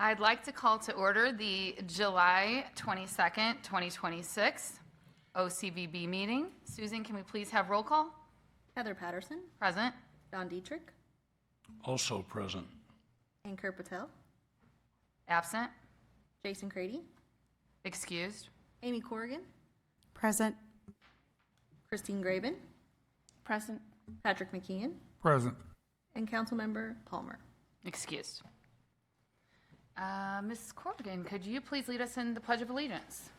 I'd like to call to order the July 22nd, 2026 OCVB meeting. Susan, can we please have roll call? Heather Patterson, Present. Don Dietrich, Also present. Ankur Patel, Absent. Jason Crady, Excused. Amy Corrigan, Present. Christine Graben, Present. Patrick McKeon, Present. and Councilmember Palmer. Excused. Ms. Corrigan, could you please lead us in the Pledge of Allegiance?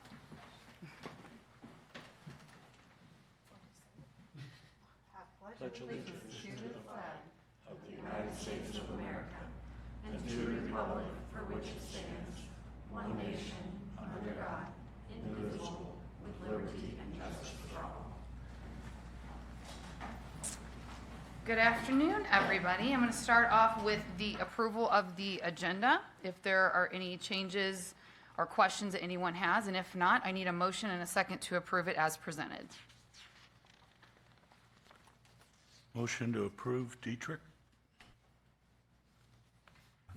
Good afternoon, everybody. I'm going to start off with the approval of the agenda. If there are any changes or questions that anyone has, and if not, I need a motion and a second to approve it as presented. Motion to approve, Dietrich.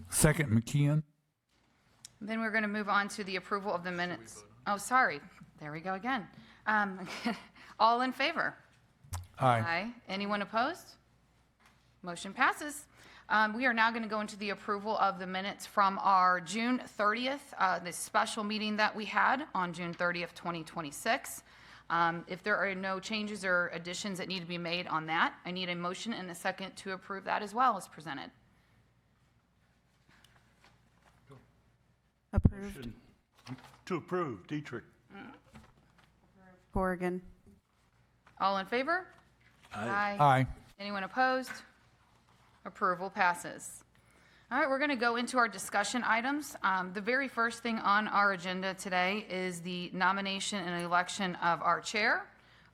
Second, McKeon. Then we're going to move on to the approval of the minutes. Oh, sorry. There we go again. All in favor? Aye. Anyone opposed? Motion passes. We are now going to go into the approval of the minutes from our June 30th, the special meeting that we had on June 30th, 2026. If there are no changes or additions that need to be made on that, I need a motion and a second to approve that as well as presented. Approved. Motion to approve, Dietrich. Corrigan. All in favor? Aye. Aye. Anyone opposed? Approval passes. All right, we're going to go into our discussion items. The very first thing on our agenda today is the nomination and election of our chair,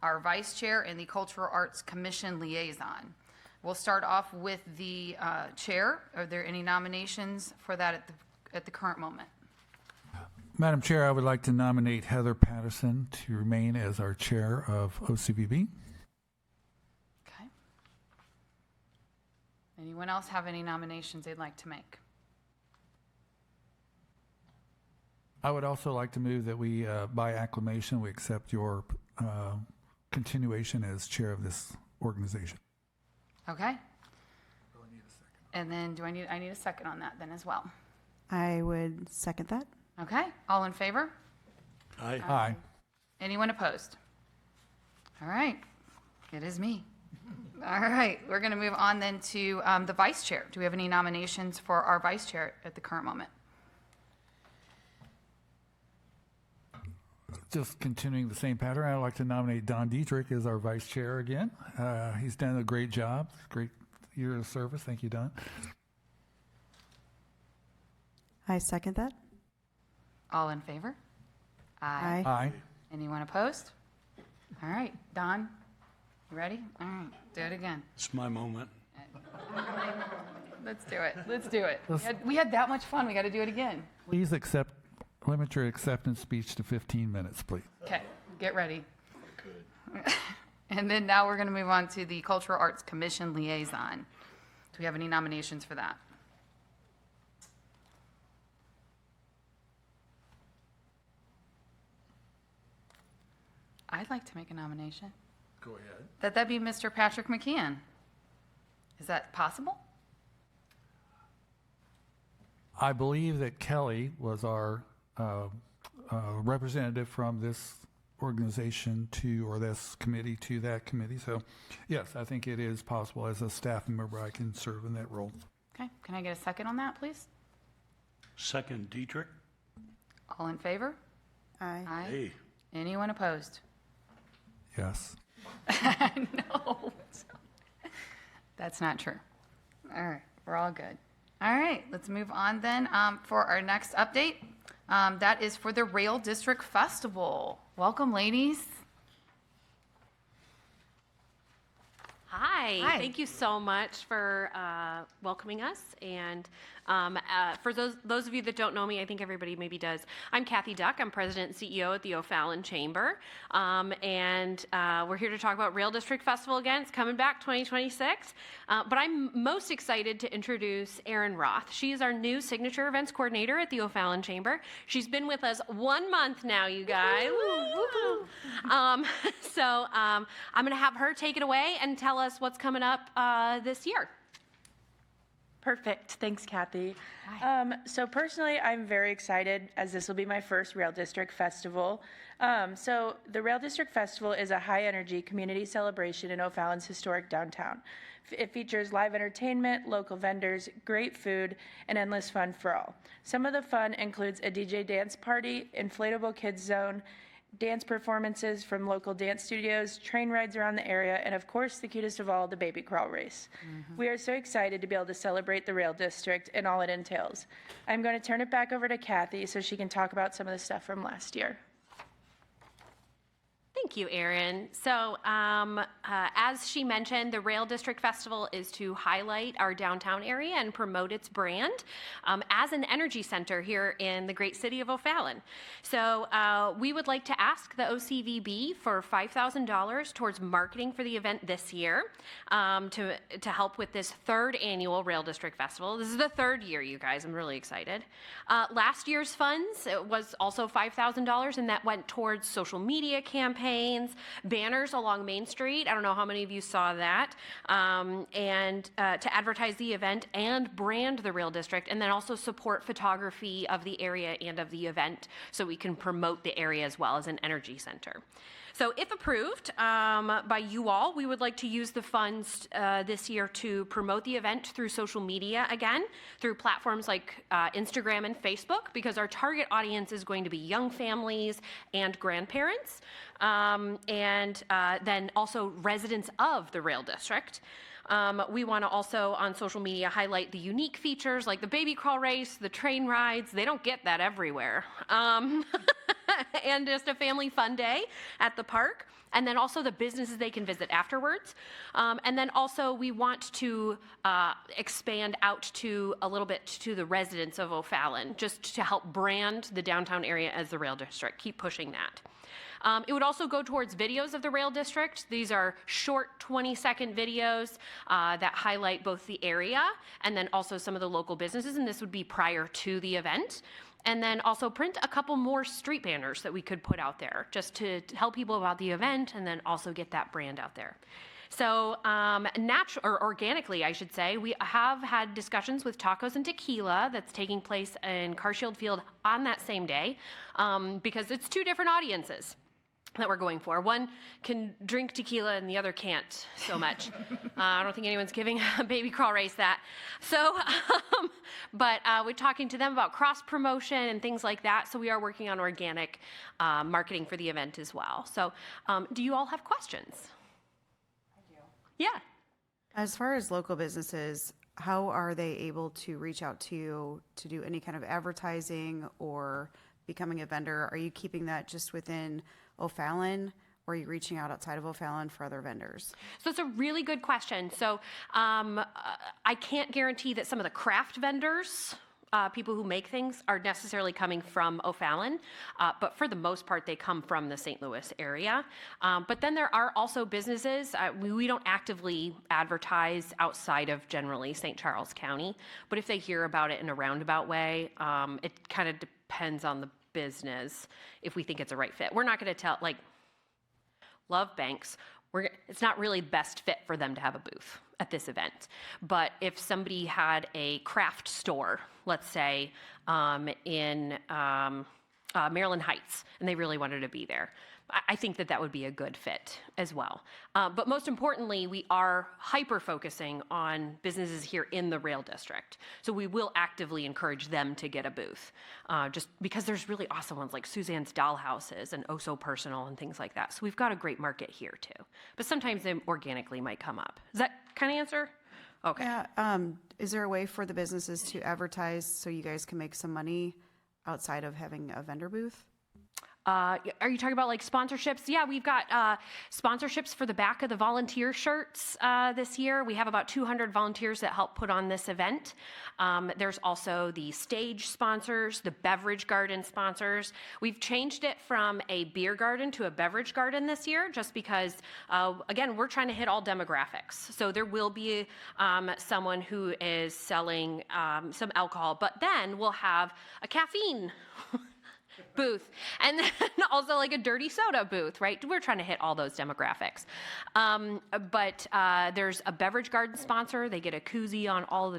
our vice chair, and the Cultural Arts Commission liaison. We'll start off with the chair. Are there any nominations for that at the current moment? Madam Chair, I would like to nominate Heather Patterson to remain as our chair of OCVB. Okay. Anyone else have any nominations they'd like to make? I would also like to move that we, by acclamation, we accept your continuation as chair of this organization. Okay. And then I need a second on that then as well. I would second that. Okay, all in favor? Aye. Aye. Anyone opposed? All right, it is me. All right, we're going to move on then to the vice chair. Do we have any nominations for our vice chair at the current moment? Just continuing the same pattern, I'd like to nominate Don Dietrich as our vice chair again. He's done a great job, great year of service. Thank you, Don. I second that. All in favor? Aye. Aye. Anyone opposed? All right, Don, you ready? All right, do it again. It's my moment. Let's do it. Let's do it. We had that much fun. We got to do it again. Please limit your acceptance speech to 15 minutes, please. Okay, get ready. And then now we're going to move on to the Cultural Arts Commission liaison. Do we have any nominations for that? I'd like to make a nomination. Go ahead. That'd be Mr. Patrick McKeon. Is that possible? I believe that Kelly was our representative from this organization or this committee to that committee. So, yes, I think it is possible as a staff member I can serve in that role. Okay, can I get a second on that, please? Second, Dietrich. All in favor? Aye. Aye. Aye. Anyone opposed? Yes. No. That's not true. All right, we're all good. All right, let's move on then for our next update. That is for the Rail District Festival. Welcome, ladies. Hi. Hi. Thank you so much for welcoming us. And for those of you that don't know me, I think everybody maybe does. I'm Kathy Duck. I'm President and CEO at the O'Fallon Chamber. And we're here to talk about Rail District Festival again. It's coming back 2026. But I'm most excited to introduce Erin Roth. She is our new Signature Events Coordinator at the O'Fallon Chamber. She's been with us 1 month now, you guys. So I'm going to have her take it away and tell us what's coming up this year. Perfect. Thanks, Kathy. So personally, I'm very excited as this will be my first Rail District Festival. So the Rail District Festival is a high-energy community celebration in O'Fallon's historic downtown. It features live entertainment, local vendors, great food, and endless fun for all. Some of the fun includes a DJ dance party, inflatable kids zone, dance performances from local dance studios, train rides around the area, and of course, the cutest of all, the baby crawl race. We are so excited to be able to celebrate the Rail District and all it entails. I'm going to turn it back over to Kathy so she can talk about some of the stuff from last year. Thank you, Erin. So as she mentioned, the Rail District Festival is to highlight our downtown area and promote its brand as an energy center here in the great city of O'Fallon. So we would like to ask the OCVB for $5,000 towards marketing for the event this year to help with this third annual Rail District Festival. This is the third year, you guys. I'm really excited. Last year's funds, it was also $5,000, and that went towards social media campaigns, banners along Main Street. I don't know how many of you saw that. And to advertise the event and brand the Rail District, and then also support photography of the area and of the event so we can promote the area as well as an energy center. So if approved by you all, we would like to use the funds this year to promote the event through social media again, through platforms like Instagram and Facebook, because our target audience is going to be young families and grandparents, and then also residents of the Rail District. We want to also on social media highlight the unique features like the baby crawl race, the train rides. They don't get that everywhere. And just a family fun day at the park. And then also the businesses they can visit afterwards. And then also we want to expand out to a little bit to the residents of O'Fallon, just to help brand the downtown area as the Rail District. Keep pushing that. It would also go towards videos of the Rail District. These are short 20-second videos that highlight both the area and then also some of the local businesses, and this would be prior to the event. And then also print a couple more street banners that we could put out there just to tell people about the event and then also get that brand out there. So organically, I should say, we have had discussions with Tacos and Tequila that's taking place in Carshield Field on that same day because it's two different audiences that we're going for. One can drink tequila and the other can't so much. I don't think anyone's giving a baby crawl race that. So, but we're talking to them about cross promotion and things like that. So we are working on organic marketing for the event as well. So do you all have questions? I do. Yeah. As far as local businesses, how are they able to reach out to you to do any kind of advertising or becoming a vendor? Are you keeping that just within O'Fallon, or are you reaching out outside of O'Fallon for other vendors? So it's a really good question. So I can't guarantee that some of the craft vendors, people who make things, are necessarily coming from O'Fallon, but for the most part, they come from the St. Louis area. But then there are also businesses. We don't actively advertise outside of generally St. Charles County, but if they hear about it in a roundabout way, it kind of depends on the business if we think it's a right fit. We're not going to tell, like, Love Banks, it's not really best fit for them to have a booth at this event. But if somebody had a craft store, let's say in Maryland Heights, and they really wanted to be there, I think that would be a good fit as well. But most importantly, we are hyper-focusing on businesses here in the Rail District. So we will actively encourage them to get a booth, just because there's really awesome ones like Suzanne's Dollhouses and Oh So Personal and things like that. So we've got a great market here too. But sometimes they organically might come up. Does that kind of answer? Okay. Yeah. Is there a way for the businesses to advertise so you guys can make some money outside of having a vendor booth? Are you talking about like sponsorships? Yeah, we've got sponsorships for the back of the volunteer shirts this year. We have about 200 volunteers that help put on this event. There's also the stage sponsors, the beverage garden sponsors. We've changed it from a beer garden to a beverage garden this year just because, again, we're trying to hit all demographics. So there will be someone who is selling some alcohol, but then we'll have a caffeine booth, and then also like a dirty soda booth, right? We're trying to hit all those demographics. But there's a beverage garden sponsor. They get a koozie on all the,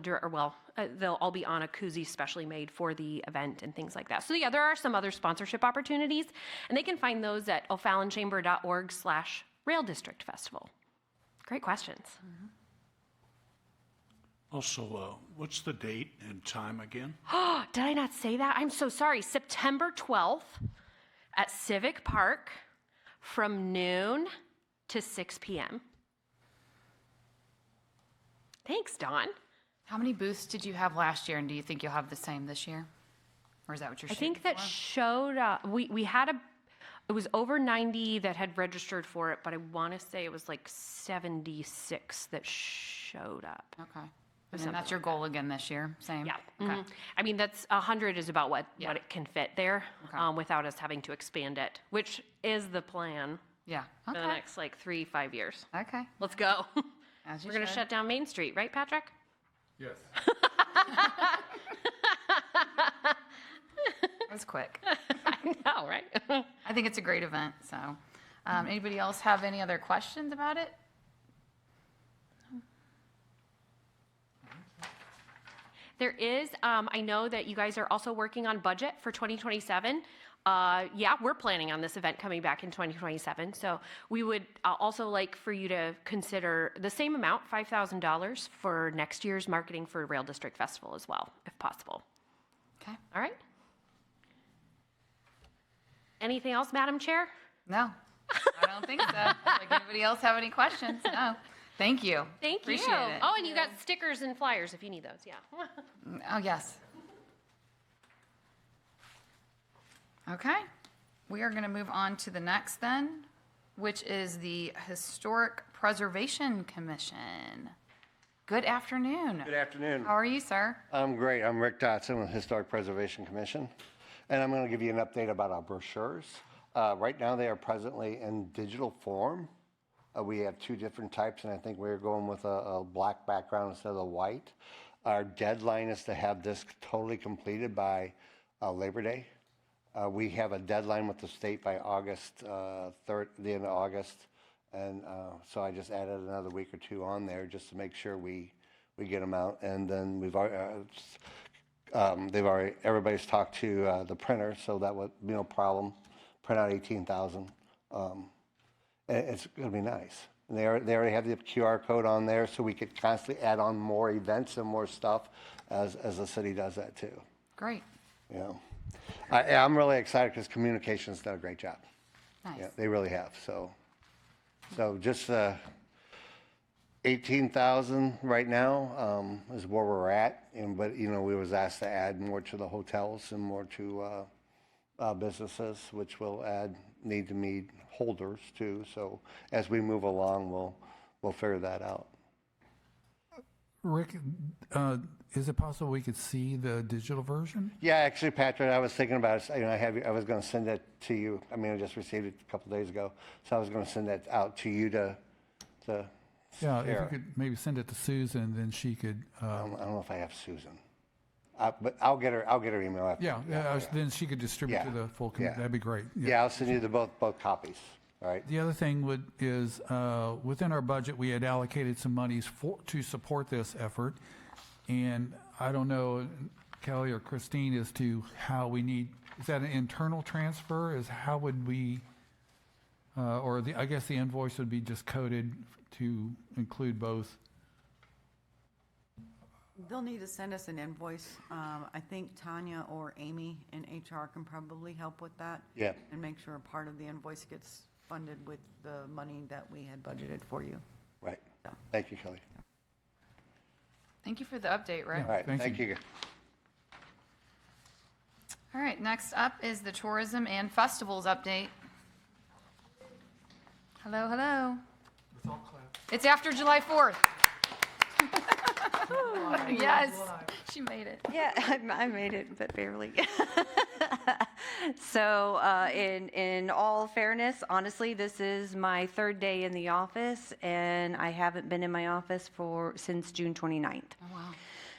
they'll all be on a koozie specially made for the event and things like that. So yeah, there are some other sponsorship opportunities, and they can find those at OFallonChamber.org/Rail District Festival. Great questions. Also, what's the date and time again? Oh, did I not say that? I'm so sorry. September 12th at Civic Park from noon to 6 p.m. Thanks, Dawn. How many booths did you have last year, and do you think you'll have the same this year? Or is that what you're I shooting think that for? showed up. We had it was over 90 that had registered for it, but I want to say it was like 76 that showed up. Okay. And then that's your goal again this year, same? Yeah. Okay. Mhm. I mean, that's 100 is about what it can fit there Okay. without us having to expand it, which is the plan Yeah. for the Okay. next like 3-5 years. Okay. Let's go. As you We're going to should. shut down Main Street, right, Patrick? Yes. That was quick. I know, right? I think it's a great event, so. Anybody else have any other questions about it? There is, I know that you guys are also working on budget for 2027. Yeah, we're planning on this event coming back in 2027. So we would also like for you to consider the same amount, $5,000 for next year's marketing for Rail District Festival as well, if possible. Okay. All right? Anything else, Madam Chair? No, I don't think so. Like, anybody else have any questions? No. Thank you. Thank Appreciate you. it. Oh, and you got stickers and flyers if you need those, yeah. Oh, yes. Okay, we are going to move on to the next then, which is the Historic Preservation Commission. Good afternoon. Good afternoon. How are you, sir? I'm great. I'm Rick Dotson with Historic Preservation Commission, and I'm going to give you an update about our brochures. Right now, they are presently in digital form. We have two different types, and I think we're going with a black background instead of the white. Our deadline is to have this totally completed by Labor Day. We have a deadline with the state by August 3rd, the end of August, and so I just added another week or two on there just to make sure we get them out. And then we've everybody's talked to the printer, so that would be no problem. Print out 18,000. It's going to be nice. And they already have the QR code on there, so we could constantly add on more events and more stuff as the city does that too. Great. You know, I'm really excited because communications done a great job. Nice. Yeah, they really have. So just 18,000 right now is where we're at. But we was asked to add more to the hotels and more to businesses, which will need to meet holders too. So as we move along, we'll figure that out. Rick, is it possible we could see the digital version? Yeah, actually, Patrick, I was thinking about it. I was going to send it to you. I mean, I just received it a couple days ago, so I was going to send that out to you to Yeah, if you share. could maybe send it to Susan, and then she could. I don't know if I have Susan, but I'll get her email after. Then she could distribute Yeah, to the full community. yeah. That'd be great. Yeah, I'll send you both copies. All right. The other thing is within our budget, we had allocated some monies to support this effort. And I don't know, Kelly or Christine, as to how we need, is that an internal transfer? How would we, I guess the invoice would be just coded to include both. They'll need to send us an invoice. I think Tanya or Amy in HR can probably help with that. Yeah. And make sure a part of the invoice gets funded with the money that we had budgeted for you. Right. Thank you, Kelly. Thank you for the update, Rick. All right. Thank Thank you. you. All right, next up is the tourism and festivals update. Hello, hello. It's after July 4th. Yes, she made it. Yeah, I made it, but barely. So, in all fairness, honestly, this is my third day in the office, and I haven't been in my office since June 29th. Oh, wow.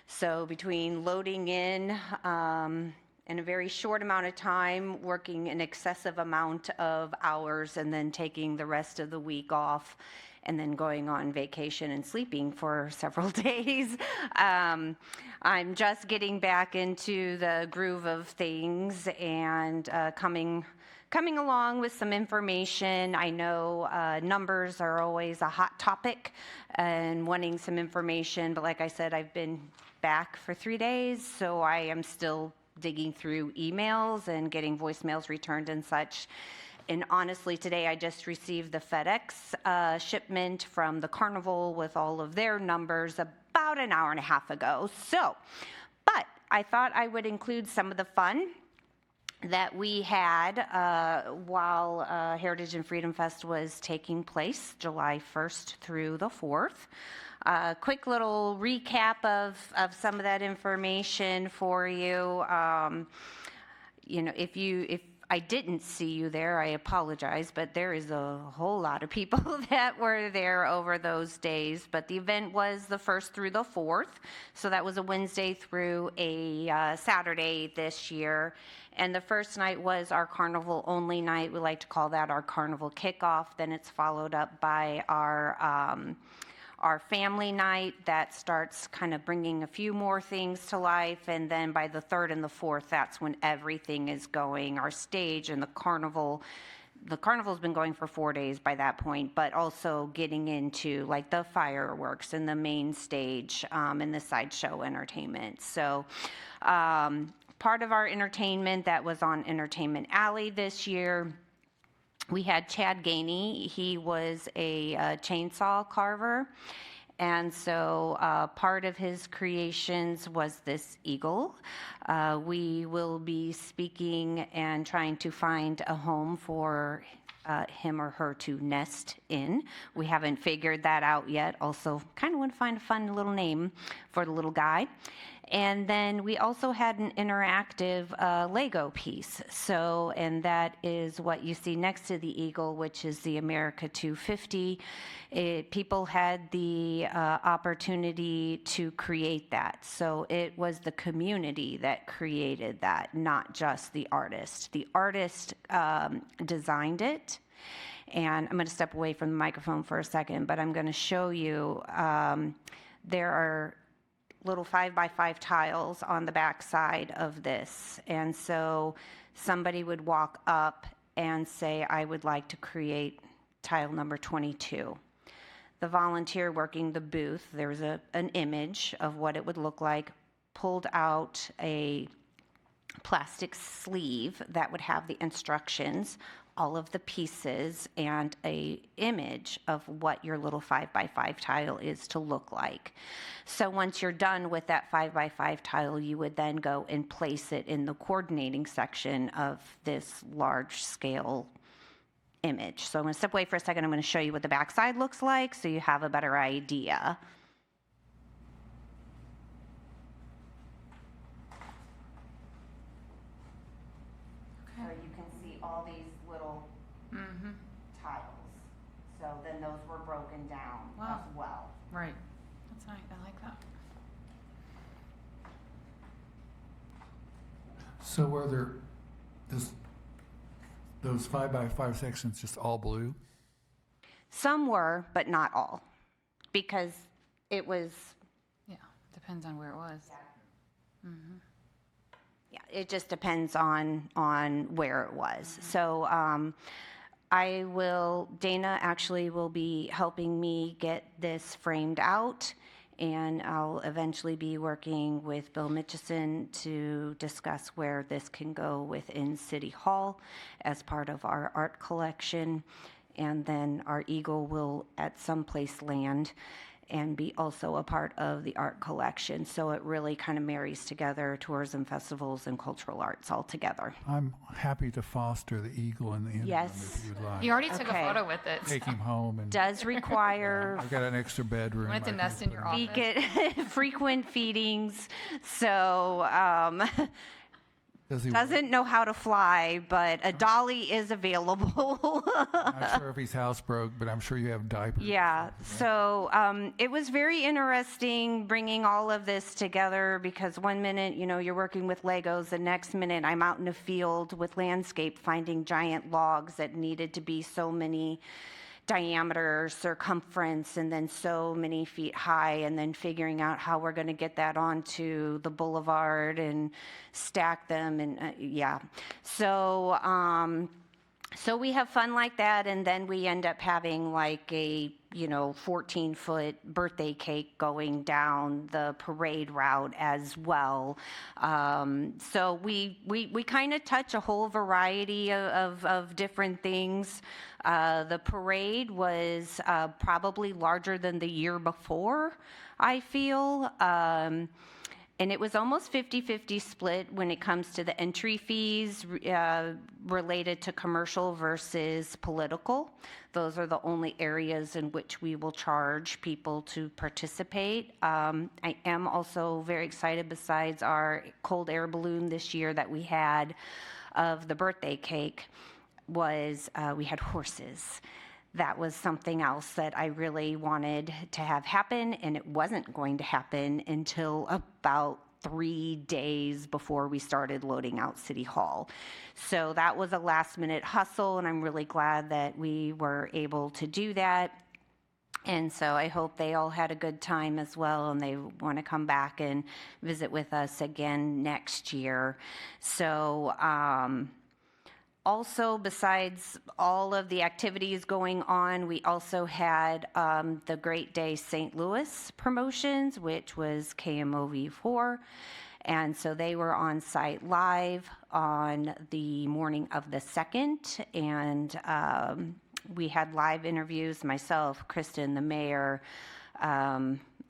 So between loading in a very short amount of time, working an excessive amount of hours, and then taking the rest of the week off, and then going on vacation and sleeping for several days. I'm just getting back into the groove of things and coming along with some information. I know numbers are always a hot topic and wanting some information, but like I said, I've been back for 3 days, so I am still digging through emails and getting voicemails returned and such. And honestly, today I just received the FedEx shipment from the Carnival with all of their numbers about an hour and a half ago. So, but I thought I would include some of the fun that we had while Heritage and Freedom Fest was taking place, July 1st through the 4th. Quick little recap of some of that information for you. You know, if I didn't see you there, I apologize, but there is a whole lot of people that were there over those days. But the event was the 1st through the 4th, so that was a Wednesday through a Saturday this year. And the first night was our carnival only night. We like to call that our carnival kickoff. Then it's followed up by our family night that starts kind of bringing a few more things to life, and then by the 3rd and the 4th, that's when everything is going. Our stage and the carnival's been going for 4 days by that point, but also getting into like the fireworks and the main stage and the sideshow entertainment. So part of our entertainment that was on Entertainment Alley this year, we had Chad Gainey. He was a chainsaw carver. And so part of his creations was this eagle. We will be speaking and trying to find a home for him or her to nest in. We haven't figured that out yet. Also, kind of want to find a fun little name for the little guy. And then we also had an interactive Lego piece. So, and that is what you see next to the eagle, which is the America 250. People had the opportunity to create that. So it was the community that created that, not just the artist. The artist designed it. And I'm going to step away from the microphone for a second, but I'm going to show you there are little 5x5 tiles on the back side of this. And so somebody would walk up and say, I would like to create tile number 22. The volunteer working the booth, there's an image of what it would look like, pulled out a plastic sleeve that would have the instructions, all of the pieces, and a image of what your little 5x5 tile is to look like. So once you're done with that 5x5 tile, you would then go and place it in the coordinating section of this large scale image. So I'm going to step away for a second. I'm going to show you what the backside looks like so you have a better idea. So you can see all these little tiles. So then those were broken down Wow. as well. Right. That's nice. I like that. So were there those 5x5 sections just all blue? Some were, but not all, because it was, Yeah, depends on where it was. yeah, it just depends on where it was. So Dana actually will be helping me get this framed out, and I'll eventually be working with Bill Mitchison to discuss where this can go within City Hall as part of our art collection. And then our eagle will at some place land. and be also a part of the art collection. So it really kind of marries together tourism, festivals, and cultural arts all together. I'm happy to foster the eagle in the interim Yes. if you'd like. You already took a Okay. photo with it. Take him home and Does require I've got an extra bedroom. Want it to I can nest in put your him office. frequent feedings. So Does he doesn't know how to fly, but a dolly is available. Not sure if he's housebroke, but I'm sure you have diapers. Yeah, so it was very interesting bringing all of this together because one minute, you're working with Legos, the next minute I'm out in a field with landscape finding giant logs that needed to be so many diameter, circumference, and then so many feet high, and then figuring out how we're going to get that onto the boulevard and stack them, and yeah. So we have fun like that, and then we end up having like a 14-foot birthday cake going down the parade route as well. So we kind of touch a whole variety of different things. The parade was probably larger than the year before, I feel. And it was almost 50-50 split when it comes to the entry fees related to commercial versus political. Those are the only areas in which we will charge people to participate. I am also very excited, besides our cold air balloon this year that we had of the birthday cake, was we had horses. That was something else that I really wanted to have happen, and it wasn't going to happen until about 3 days before we started loading out City Hall. So that was a last-minute hustle, and I'm really glad that we were able to do that. And so I hope they all had a good time as well, and they want to come back and visit with us again next year. So, also, besides all of the activities going on, we also had the Great Day St. Louis promotions, which was KMOV4. And so they were on site live on the morning of the 2nd. And we had live interviews, myself, Kristen, the mayor,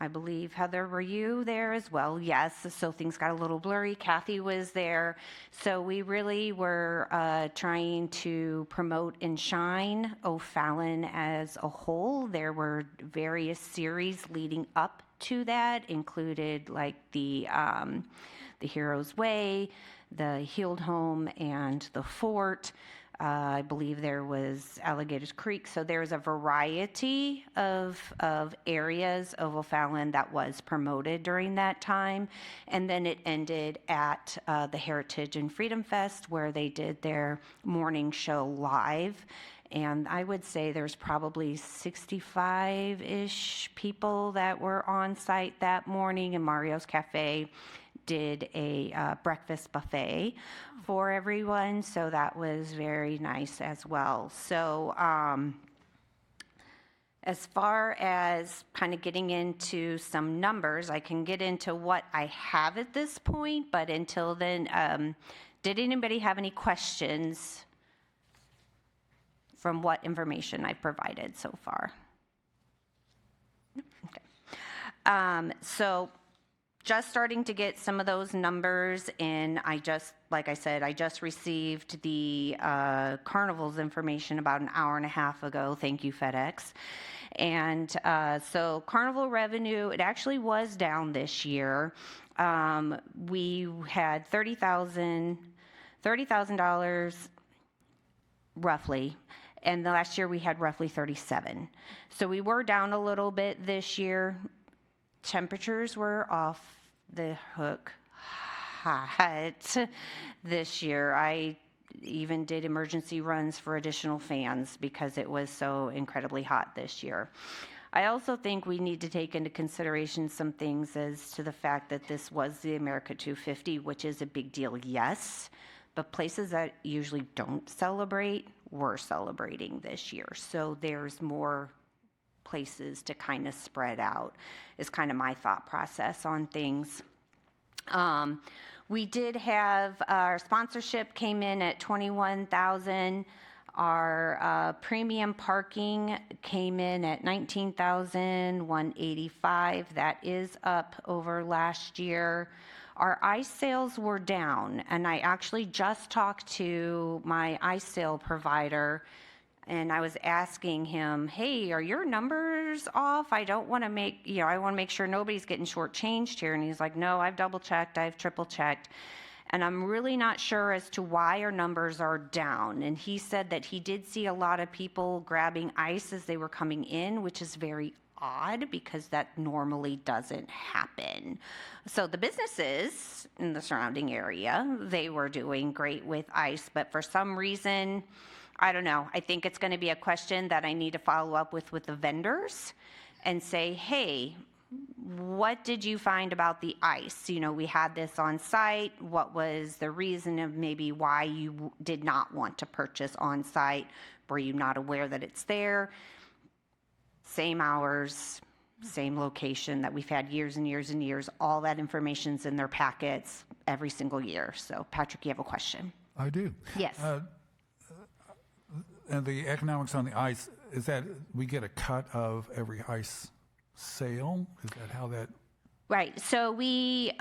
I believe, Heather, were you there as well? Yes, so things got a little blurry. Kathy was there. So we really were trying to promote and shine O'Fallon as a whole. There were various series leading up to that, included like the Hero's Way, the Healed Home, and the Fort. I believe there was Alligators Creek. So there's a variety of areas of O'Fallon that was promoted during that time. And then it ended at the Heritage and Freedom Fest, where they did their morning show live. And I would say there's probably 65-ish people that were on site that morning, and Mario's Cafe did a breakfast buffet for everyone, so that was very nice as well. So as far as kind of getting into some numbers, I can get into what I have at this point, but until then, did anybody have any questions from what information I provided so far? Okay. So just starting to get some of those numbers in. Like I said, I just received the carnival's information about an hour and a half ago. Thank you, FedEx. And so carnival revenue, it actually was down this year. We had $30,000 roughly. And the last year we had roughly 37. So we were down a little bit this year. Temperatures were off the hook hot this year. I even did emergency runs for additional fans because it was so incredibly hot this year. I also think we need to take into consideration some things as to the fact that this was the America 250, which is a big deal, yes, but places that usually don't celebrate were celebrating this year. So there's more places to kind of spread out, is kind of my thought process on things. We did have our sponsorship came in at $21,000. Our premium parking came in at $19,185. That is up over last year. Our ice sales were down, and I actually just talked to my ice sale provider, and I was asking him, hey, are your numbers off? I don't want to make, I want to make sure nobody's getting shortchanged here. And he's like, no, I've double checked, I've triple checked. And I'm really not sure as to why our numbers are down. And he said that he did see a lot of people grabbing ice as they were coming in, which is very odd because that normally doesn't happen. So the businesses in the surrounding area, they were doing great with ice, but for some reason, I don't know. I think it's going to be a question that I need to follow up with the vendors and say, hey, what did you find about the ice? We had this on site. What was the reason of maybe why you did not want to purchase on site? Were you not aware that it's there? Same hours, same location that we've had years and years and years. All that information's in their packets every single year. So, Patrick, you have a question? I do. Yes. And the economics on the ice, is that we get a cut of every ice sale? Is that how that? Right. So we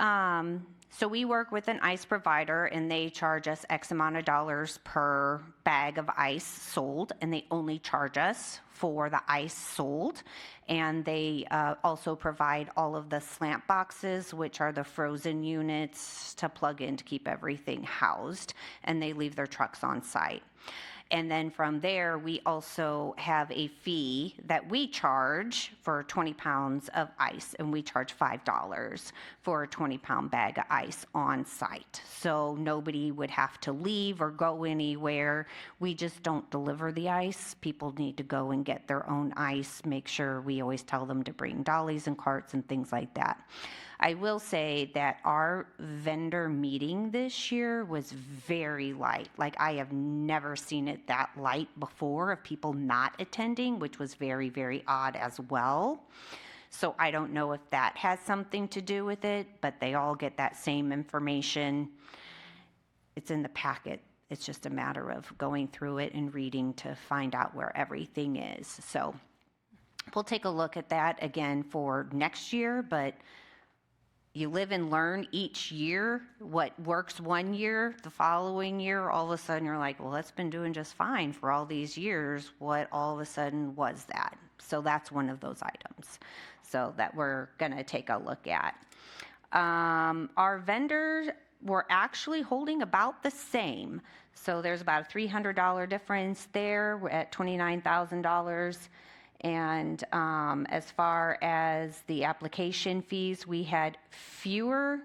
work with an ice provider, and they charge us X amount of dollars per bag of ice sold, and they only charge us for the ice sold. And they also provide all of the slant boxes, which are the frozen units to plug in to keep everything housed, and they leave their trucks on site. And then from there, we also have a fee that we charge for 20 pounds of ice, and we charge $5 for a 20-pound bag of ice on site. So nobody would have to leave or go anywhere. We just don't deliver the ice. People need to go and get their own ice. Make sure we always tell them to bring dollies and carts and things like that. I will say that our vendor meeting this year was very light. Like, I have never seen it that light before of people not attending, which was very, very odd as well. So I don't know if that has something to do with it, but they all get that same information. It's in the packet. It's just a matter of going through it and reading to find out where everything is. So we'll take a look at that again for next year, but you live and learn each year. What works one year, the following year, all of a sudden you're like, well, that's been doing just fine for all these years. What all of a sudden was that? So that's one of those items. So that we're going to take a look at. Our vendors were actually holding about the same. So there's about a $300 difference there. We're at $29,000. And as far as the application fees, we had fewer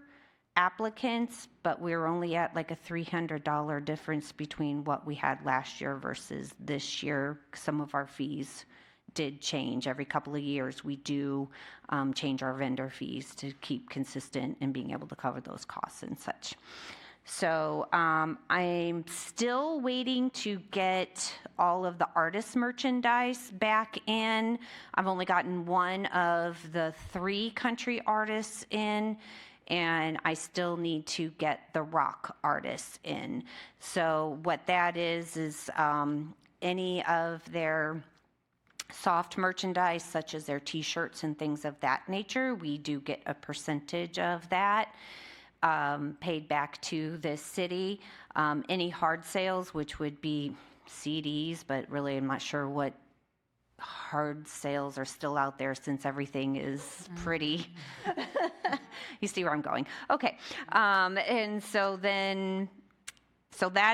applicants, but we were only at like a $300 difference between what we had last year versus this year. Some of our fees did change. Every couple of years, we do change our vendor fees to keep consistent and being able to cover those costs and such. So I'm still waiting to get all of the artist merchandise back in. I've only gotten one of the 3 country artists in, and I still need to get the rock artists in. So what that is any of their soft merchandise, such as their t-shirts and things of that nature, we do get a percentage of that. Paid back to the city. Any hard sales, which would be CDs, but really I'm not sure what hard sales are still out there since everything is pretty, you see where I'm going. Okay, and so that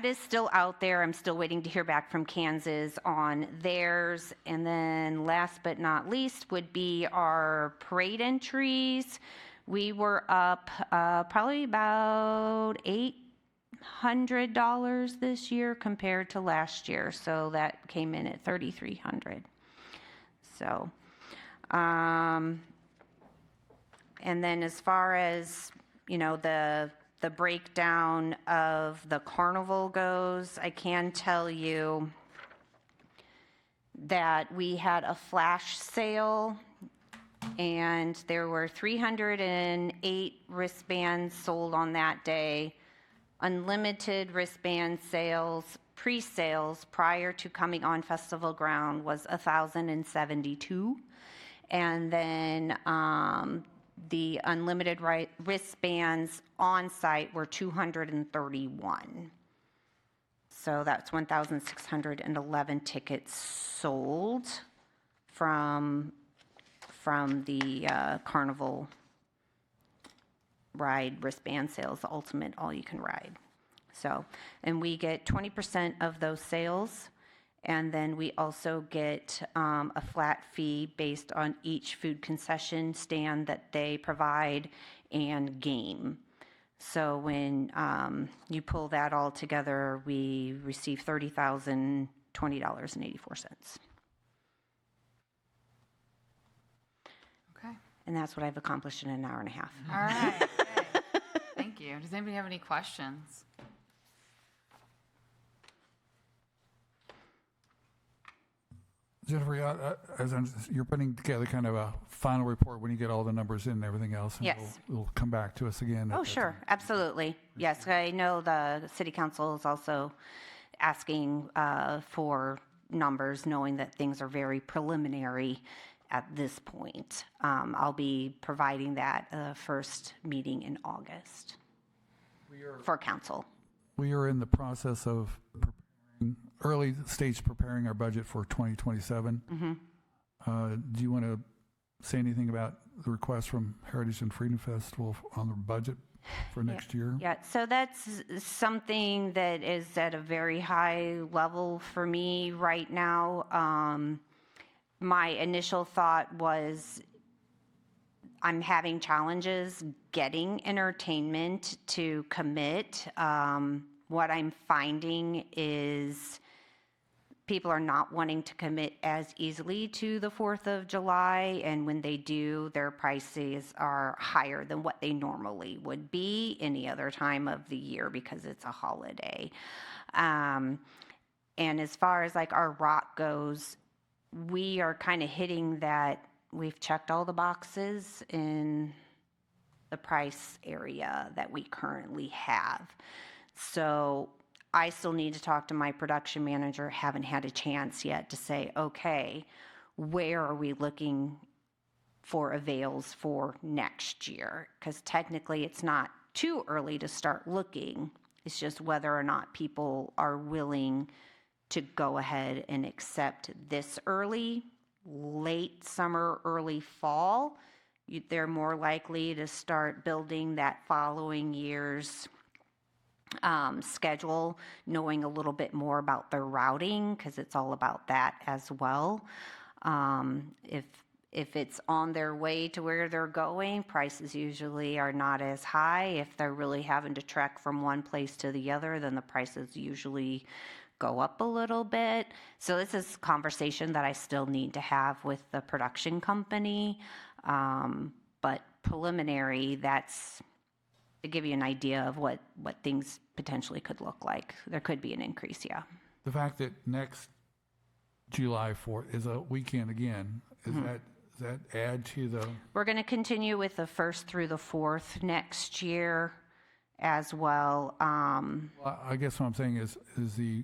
is still out there. I'm still waiting to hear back from Kansas on theirs. And then last but not least would be our parade entries. We were up probably about $800 this year compared to last year. So that came in at $3,300. So, and then as far as, the breakdown of the carnival goes, I can tell you that we had a flash sale, and there were 308 wristbands sold on that day. Unlimited wristband sales, pre-sales prior to coming on festival ground was 1,072. And then the unlimited wristbands on site were 231. So that's 1,611 tickets sold from the Carnival ride wristband sales, the ultimate all-you-can-ride. So, and we get 20% of those sales, and then we also get a flat fee based on each food concession stand that they provide and game. So when you pull that all together, we receive $30,020.84. Okay. And that's what I've accomplished in an hour and a half. All right. Okay. Thank you. Does anybody have any questions? Jennifer, you're putting together kind of a final report when you get all the numbers in and everything else. And Yes. It'll come back to us again. Oh, sure, absolutely. Yes, I know the city council is also asking for numbers, knowing that things are very preliminary at this point. I'll be providing that first meeting in August for council. We are in the process of early stage preparing our budget for 2027. Do you want to say anything about the request from Heritage and Freedom Festival on the budget for next year? Yeah, so that's something that is at a very high level for me right now. My initial thought was I'm having challenges getting entertainment to commit. What I'm finding is people are not wanting to commit as easily to the 4th of July, and when they do, their prices are higher than what they normally would be any other time of the year because it's a holiday. And as far as like our rock goes, we are kind of hitting that we've checked all the boxes in the price area that we currently have. So I still need to talk to my production manager. Haven't had a chance yet to say, okay, where are we looking for avails for next year? Because technically it's not too early to start looking. It's just whether or not people are willing to go ahead and accept this early, late summer, early fall. They're more likely to start building that following year's schedule, knowing a little bit more about their routing, because it's all about that as well. If it's on their way to where they're going, prices usually are not as high. If they're really having to trek from one place to the other, then the prices usually go up a little bit. So this is a conversation that I still need to have with the production company. But preliminary, that's to give you an idea of what things potentially could look like. There could be an increase, yeah. The fact that next July 4th is a weekend again, does that add to the? We're going to continue with the 1st through the 4th next year as well. Well, I guess what I'm saying is the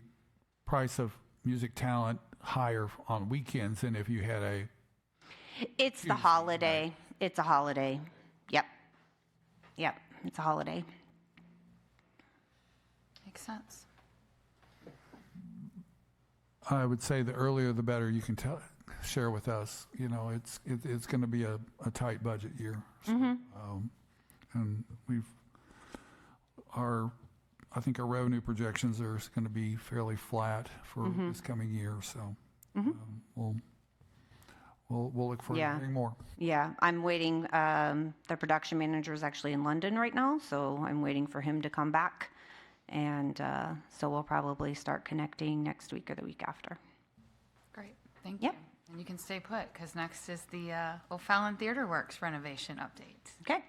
price of music talent higher on weekends than if you had a? It's the holiday. It's a holiday. Yep. It's a holiday. Makes sense. I would say the earlier the better. You can share with us. You know, it's going to be a tight budget year, so, and I think our revenue projections are going to be fairly flat for this coming year. So we'll look for hearing more. Yeah, I'm waiting. The production manager is actually in London right now, so I'm waiting for him to come back. And so we'll probably start connecting next week or the week after. Great. Thank you. Yep. And you can stay put because next is the O'Fallon Theater Works renovation update. Okay.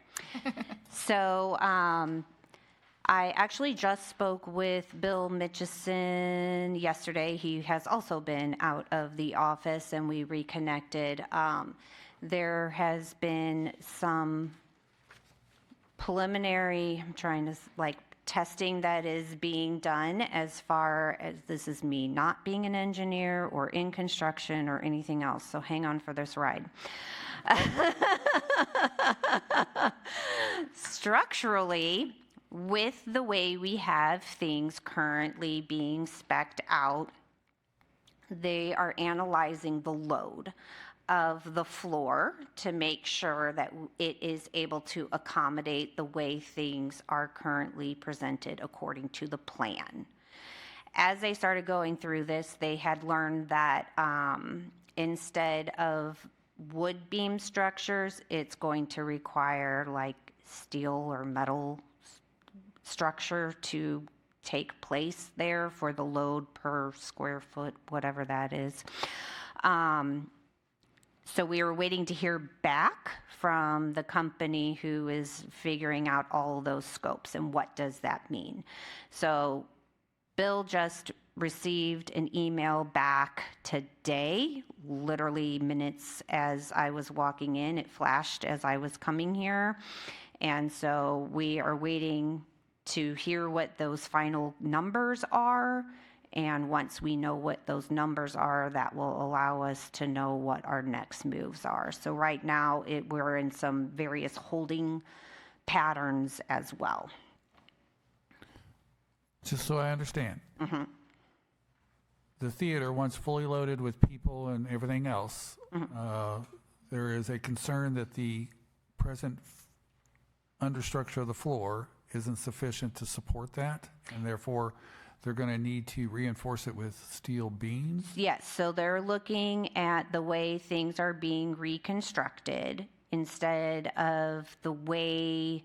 So I actually just spoke with Bill Mitchison yesterday. He has also been out of the office, and we reconnected. There has been some preliminary, I'm trying to testing that is being done as far as, this is me not being an engineer or in construction or anything else, so hang on for this ride. Structurally, with the way we have things currently being spec'd out, they are analyzing the load of the floor to make sure that it is able to accommodate the way things are currently presented according to the plan. As they started going through this, they had learned that instead of wood beam structures, it's going to require like steel or metal structure to take place there for the load per square foot, whatever that is. So we were waiting to hear back from the company who is figuring out all those scopes and what does that mean. So Bill just received an email back today, literally minutes as I was walking in. It flashed as I was coming here. And so we are waiting to hear what those final numbers are. And once we know what those numbers are, that will allow us to know what our next moves are. So right now, we're in some various holding patterns as well. Just so I understand. Mm-hmm. The theater, once fully loaded with people and everything else, there is a concern that the present understructure of the floor isn't sufficient to support that, and therefore they're going to need to reinforce it with steel beams? Yes, so they're looking at the way things are being reconstructed instead of the way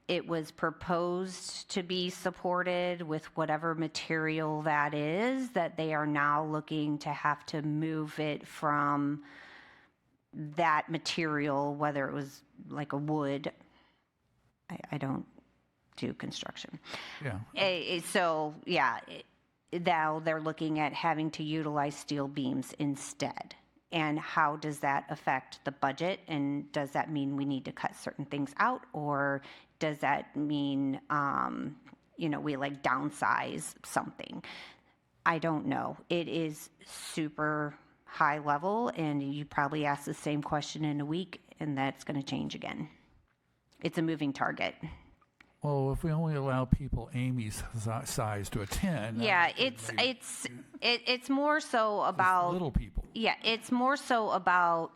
it was proposed to be supported with whatever material that is, that they are now looking to have to move it from that material, whether it was like a wood. I don't do construction. Yeah. So, yeah, now they're looking at having to utilize steel beams instead. And how does that affect the budget? And does that mean we need to cut certain things out? Or does that mean, we like downsize something? I don't know. It is super high level, and you probably ask the same question in a week, and that's going to change again. It's a moving target. Well, if we only allow people Amy's size to attend. Yeah, it's more so about little people. Yeah, it's more so about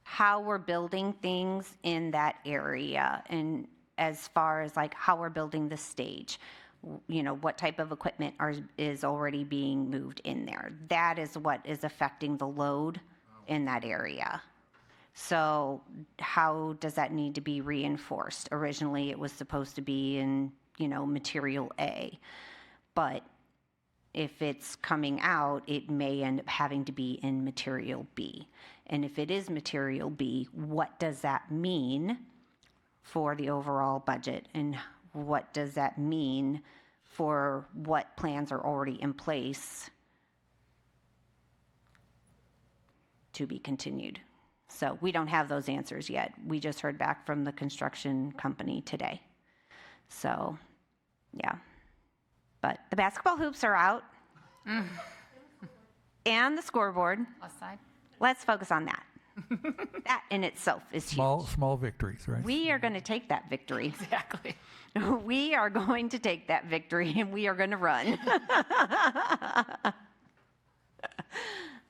how we're building things in that area, and as far as like how we're building the stage, what type of equipment is already being moved in there. That is what is affecting the load in that area. So how does that need to be reinforced? Originally, it was supposed to be in, material A, but if it's coming out, it may end up having to be in material B. And if it is material B, what does that mean for the overall budget? And what does that mean for what plans are already in place to be continued? So we don't have those answers yet. We just heard back from the construction company today. So, yeah. But the basketball hoops are out. And the scoreboard. Left side. Let's focus on that. That in itself is huge. Small victories, right? We are going to take that victory. Exactly. We are going to take that victory, and we are going to run.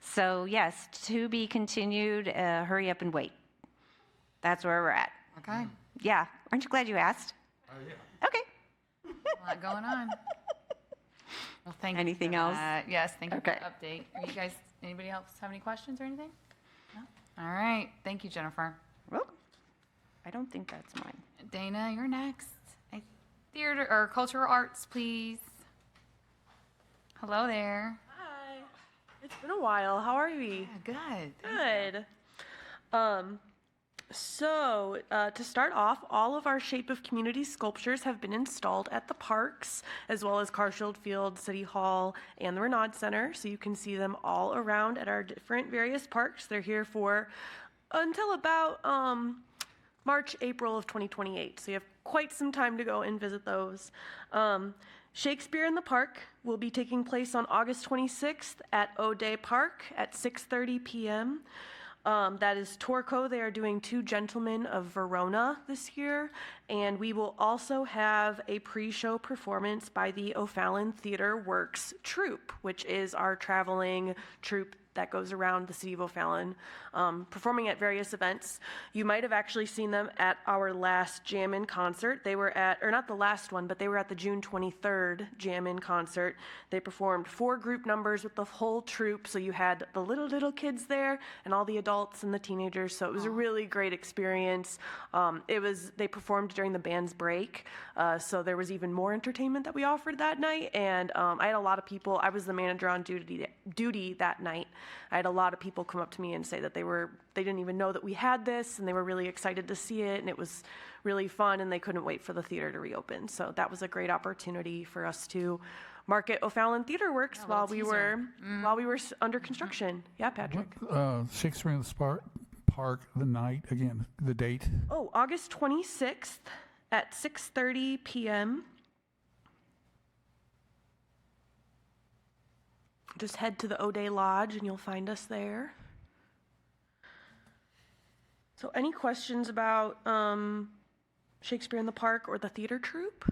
So yes, to be continued, hurry up and wait. That's where we're at. Okay. Yeah. Aren't you glad you asked? Yeah. Okay. A lot going on. Well, thank you. Anything for else? that. Yes, thank you Okay. for the update. Are you guys, anybody else have any questions or anything? No? All right. Thank you, Jennifer. Well, I don't think that's mine. Dana, you're next. Theater or cultural arts, please. Hello there. Hi. It's been a while. How are we? Yeah, good. Good. So to start off, all of our Shape of Community sculptures have been installed at the parks, as well as Carsfield Field, City Hall, and the Renaud Center. So you can see them all around at our different various parks. They're here for until about March, April of 2028. So you have quite some time to go and visit those. Shakespeare in the Park will be taking place on August 26th at O'Day Park at 6:30 p.m. That is Torco. They are doing Two Gentlemen of Verona this year. And we will also have a pre-show performance by the O'Fallon Theater Works troupe, which is our traveling troupe that goes around the city of O'Fallon, performing at various events. You might have actually seen them at our last Jam-In concert. They were at, or not the last one, but they were at the June 23rd Jam-In concert. They performed 4 group numbers with the whole troupe, so you had the little kids there and all the adults and the teenagers, so it was a really great experience. They performed during the band's break, so there was even more entertainment that we offered that night, and I had a lot of people. I was the manager on duty that night. I had a lot of people come up to me and say that they didn't even know that we had this, and they were really excited to see it, and it was really fun, and they couldn't wait for the theater to reopen. So that was a great opportunity for us to market O'Fallon Theater Works while we were under construction. Yeah, Patrick. Shakespeare in the Park, the night, again, the date. Oh, August 26th at 6:30 p.m. Just head to the O'Day Lodge and you'll find us there. So any questions about Shakespeare in the Park or the theater troupe?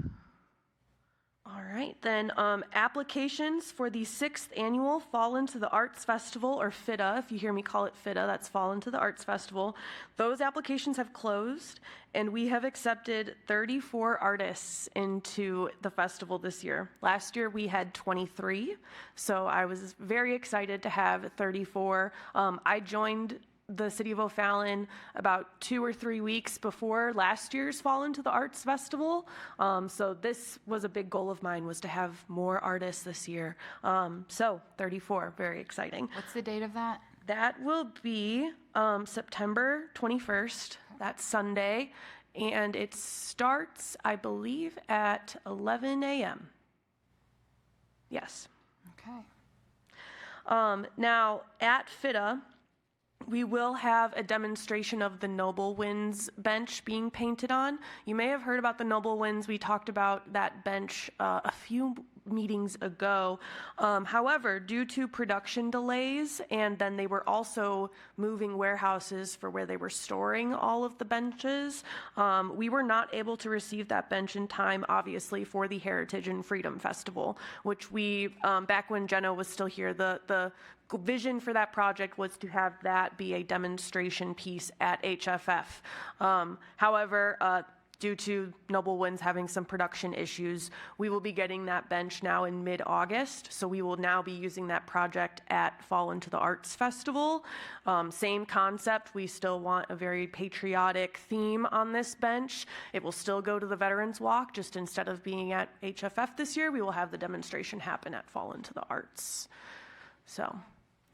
All right, then applications for the 6th annual Fall Into the Arts Festival, or FITA, if you hear me call it FITA, that's Fall Into the Arts Festival. Those applications have closed, and we have accepted 34 artists into the festival this year. Last year we had 23, so I was very excited to have 34. I joined the City of O'Fallon about 2 or 3 weeks before last year's Fall Into the Arts Festival. So this was a big goal of mine, was to have more artists this year. So 34, very exciting. What's the date of that? That will be September 21st. That's Sunday. And it starts, I believe, at 11 a.m. Yes. Okay. Now, at FITA, we will have a demonstration of the Noble Winds bench being painted on. You may have heard about the Noble Winds. We talked about that bench a few meetings ago. However, due to production delays, and then they were also moving warehouses for where they were storing all of the benches, we were not able to receive that bench in time, obviously, for the Heritage and Freedom Festival, which we, back when Jenna was still here, the vision for that project was to have that be a demonstration piece at HFF. However, due to Noble Winds having some production issues, we will be getting that bench now in mid-August, so we will now be using that project at Fall Into the Arts Festival. Same concept, we still want a very patriotic theme on this bench. It will still go to the Veterans Walk, just instead of being at HFF this year, we will have the demonstration happen at Fall Into the Arts. So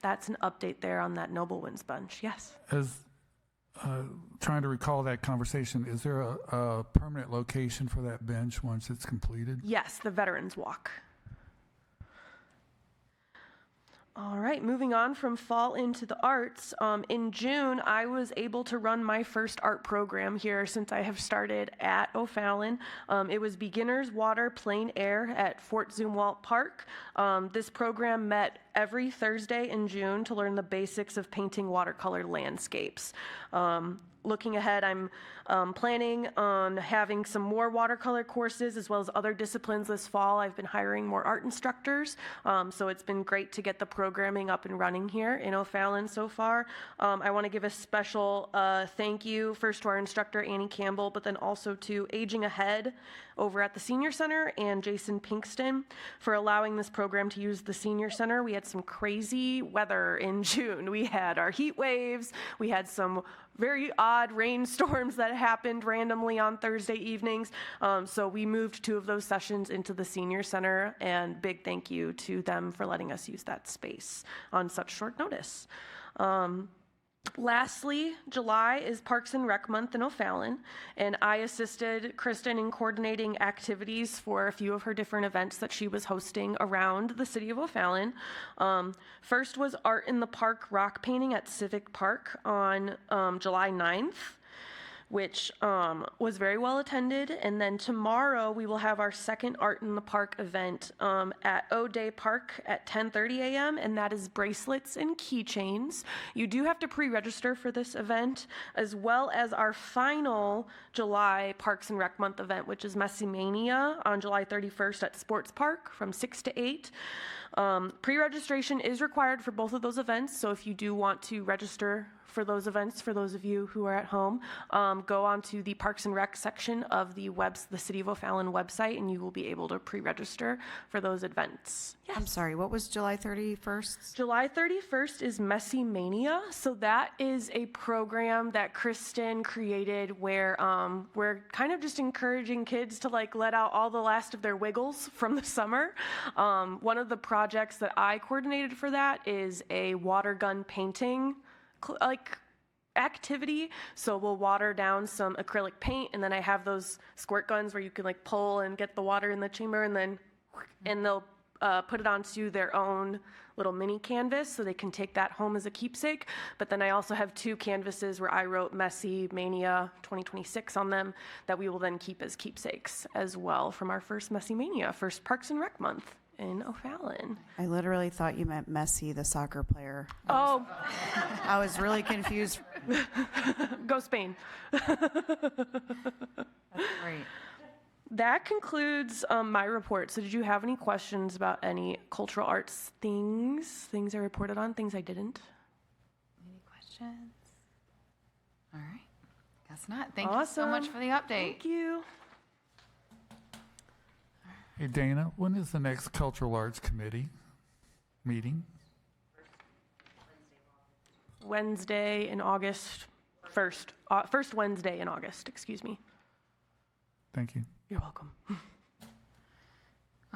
that's an update there on that Noble Winds bench. Yes? Trying to recall that conversation, is there a permanent location for that bench once it's completed? Yes, the Veterans Walk. All right, moving on from Fall Into the Arts. In June, I was able to run my first art program here since I have started at O'Fallon. It was Beginners Water Plein Air at Fort Zumwalt Park. This program met every Thursday in June to learn the basics of painting watercolor landscapes. Looking ahead, I'm planning on having some more watercolor courses as well as other disciplines this fall. I've been hiring more art instructors, so it's been great to get the programming up and running here in O'Fallon so far. I want to give a special thank you first to our instructor, Annie Campbell, but then also to Aging Ahead over at the Senior Center and Jason Pinkston for allowing this program to use the Senior Center. We had some crazy weather in June. We had our heat waves, we had some very odd rainstorms that happened randomly on Thursday evenings. So we moved 2 of those sessions into the Senior Center, and big thank you to them for letting us use that space on such short notice. Lastly, July is Parks and Rec Month in O'Fallon, and I assisted Kristen in coordinating activities for a few of her different events that she was hosting around the city of O'Fallon. First was Art in the Park rock painting at Civic Park on July 9th. which was very well attended. And then tomorrow we will have our second Art in the Park event at O'Day Park at 10:30 a.m. and that is bracelets and keychains. You do have to pre-register for this event, as well as our final July Parks and Rec Month event, which is Messy Mania on July 31st at Sports Park from 6 to 8. Pre-registration is required for both of those events, so if you do want to register for those events, for those of you who are at home, go on to the Parks and Rec section of the City of O'Fallon website, and you will be able to pre-register for those events. Yes. I'm sorry, what was July 31st? July 31st is Messy Mania. So that is a program that Kristen created where we're kind of just encouraging kids to like let out all the last of their wiggles from the summer. One of the projects that I coordinated for that is a water gun painting activity. So we'll water down some acrylic paint, and then I have those squirt guns where you can like pull and get the water in the chamber, and then they'll put it onto their own little mini canvas so they can take that home as a keepsake. But then I also have 2 canvases where I wrote Messy Mania 2026 on them that we will then keep as keepsakes as well from our first Messy Mania, first Parks and Rec month in O'Fallon. I literally thought you meant Messi, the soccer player. Oh, I was really confused. go Spain. That's great. That concludes my report. So did you have any questions about any cultural arts things I reported on, things I didn't? Any questions? All right. Guess not. Thank you so much for the update. Thank you. Hey, Dana, when is the next Cultural Arts Committee meeting? Wednesday in August, first Wednesday in August, excuse me. Thank you. You're welcome.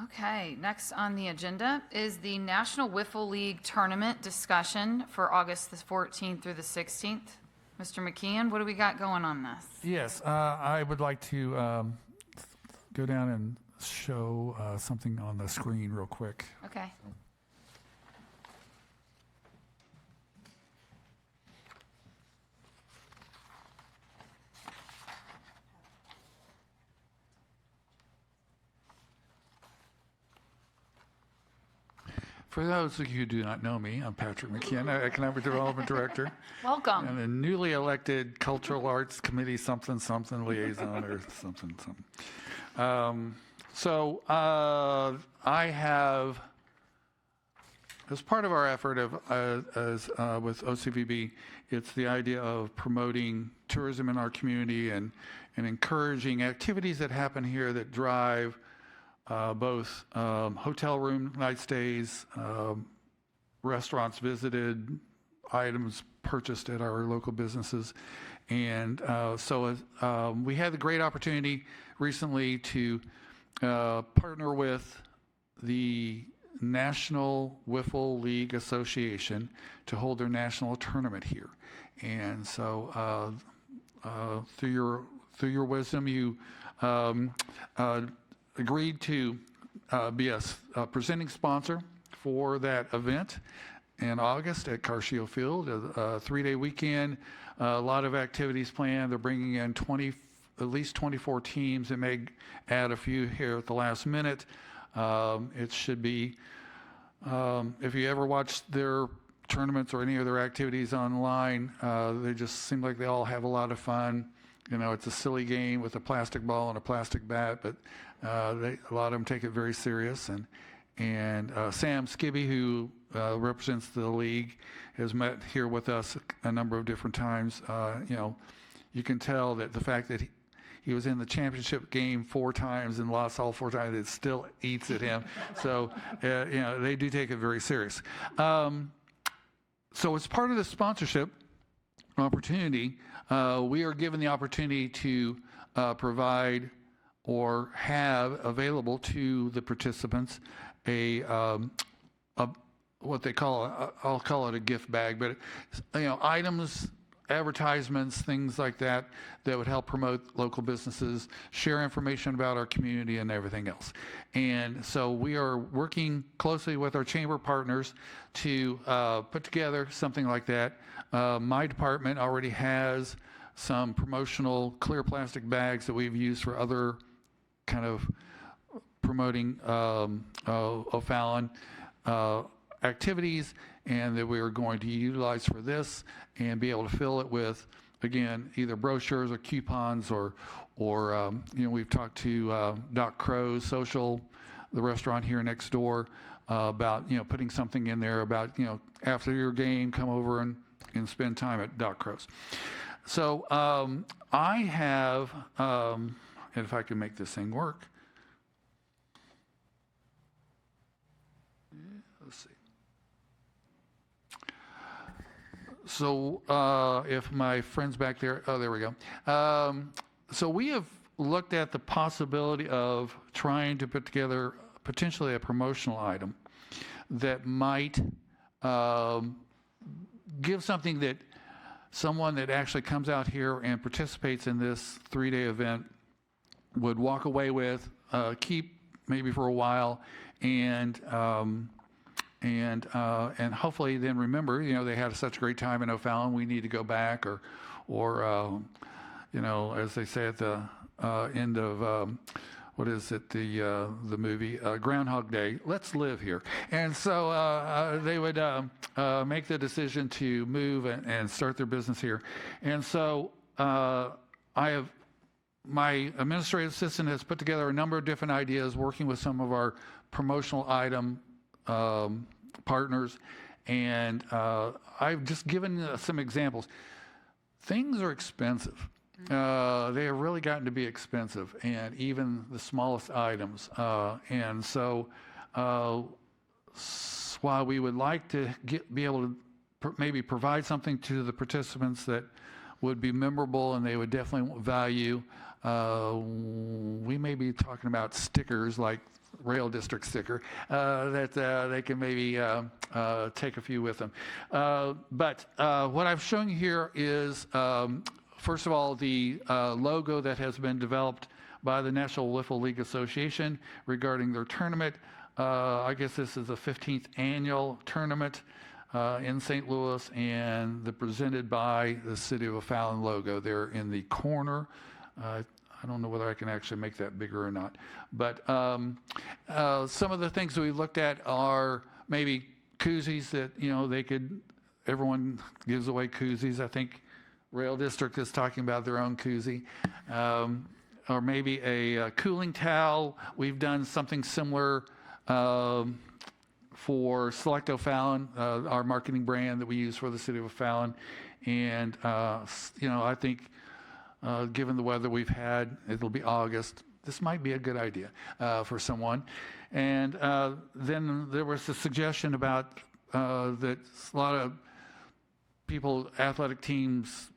Okay, next on the agenda is the National Wiffle League Tournament discussion for August the 14th through the 16th. Mr. McKeon, what do we got going on this? Yes, I would like to go down and show something on the screen real quick. Okay. For those of you who do not know me, I'm Patrick McKeon, Economic Development Director. Welcome. And a newly elected Cultural Arts Committee something liaison or something. So I have, as part of our effort with OCVB, it's the idea of promoting tourism in our community and encouraging activities that happen here that drive both hotel room night stays, restaurants visited, items purchased at our local businesses. And so we had the great opportunity recently to partner with the National Wiffle League Association to hold their national tournament here. And so through your wisdom, you agreed to be a presenting sponsor for that event in August at Carshio Field, a 3-day weekend, a lot of activities planned. They're bringing in at least 24 teams. They may add a few here at the last minute. It should be, if you ever watch their tournaments or any of their activities online, they just seem like they all have a lot of fun. You know, it's a silly game with a plastic ball and a plastic bat, but a lot of them take it very serious. And Sam Skibby, who represents the league, has met here with us a number of different times. You can tell that the fact that he was in the championship game 4 times and lost all 4 times, it still eats at him. So, they do take it very serious. So as part of the sponsorship opportunity, we are given the opportunity to provide or have available to the participants what they call, I'll call it a gift bag, but items, advertisements, things like that would help promote local businesses, share information about our community and everything else. And so we are working closely with our chamber partners to put together something like that. My department already has some promotional clear plastic bags that we've used for other kind of promoting O'Fallon activities, and that we are going to utilize for this and be able to fill it with, again, either brochures or coupons or we've talked to Doc Crow's Social, the restaurant here next door, about, putting something in there about, after your game, come over and spend time at Doc Crow's. So I have, and if I can make this thing work, let's see. So if my friend's back there, oh, there we go. So we have looked at the possibility of trying to put together potentially a promotional item that might give something that someone that actually comes out here and participates in this 3-day event would walk away with, keep maybe for a while, and hopefully then remember, they had such a great time in O'Fallon, we need to go back, or as they say at the end of what is it, the movie Groundhog Day, let's live here. And so they would make the decision to move and start their business here. And so my administrative assistant has put together a number of different ideas, working with some of our promotional item partners, and I've just given some examples. Things are expensive. They have really gotten to be expensive, and even the smallest items. And so while we would like to be able to maybe provide something to the participants that would be memorable and they would definitely value, we may be talking about stickers like Rail District sticker that they can maybe take a few with them. But what I've shown you here is, first of all, the logo that has been developed by the National Wiffle League Association regarding their tournament. I guess this is the 15th annual tournament in St. Louis, and presented by the City of O'Fallon logo there in the corner. I don't know whether I can actually make that bigger or not. But some of the things that we looked at are maybe koozies that, everyone gives away koozies. I think Rail District is talking about their own koozie. Or maybe a cooling towel. We've done something similar for Select O'Fallon, our marketing brand that we use for the City of O'Fallon. And, I think given the weather we've had, it'll be August. This might be a good idea for someone. And then there was a suggestion about that a lot of people, athletic teams,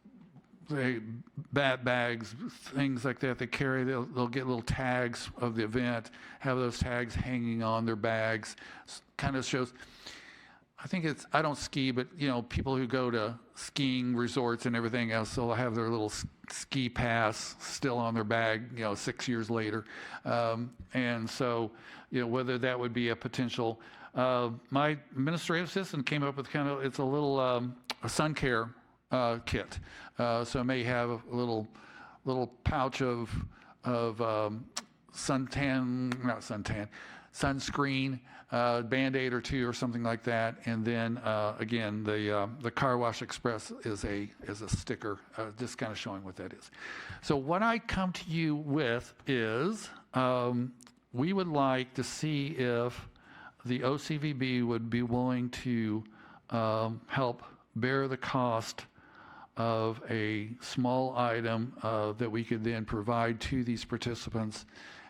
bat bags, things like that they carry, they'll get little tags of the event, have those tags hanging on their bags. Kind of shows, I don't ski, but people who go to skiing resorts and everything else, they'll have their little ski pass still on their bag, 6 years later. And so, whether that would be a potential. My administrative assistant came up with it's a little a sun care kit. So it may have a little pouch of sunscreen, Band-Aid or two or something like that. And then again, the Car Wash Express is a sticker, just kind of showing what that is. So what I come to you with is we would like to see if the OCVB would be willing to help bear the cost of a small item that we could then provide to these participants,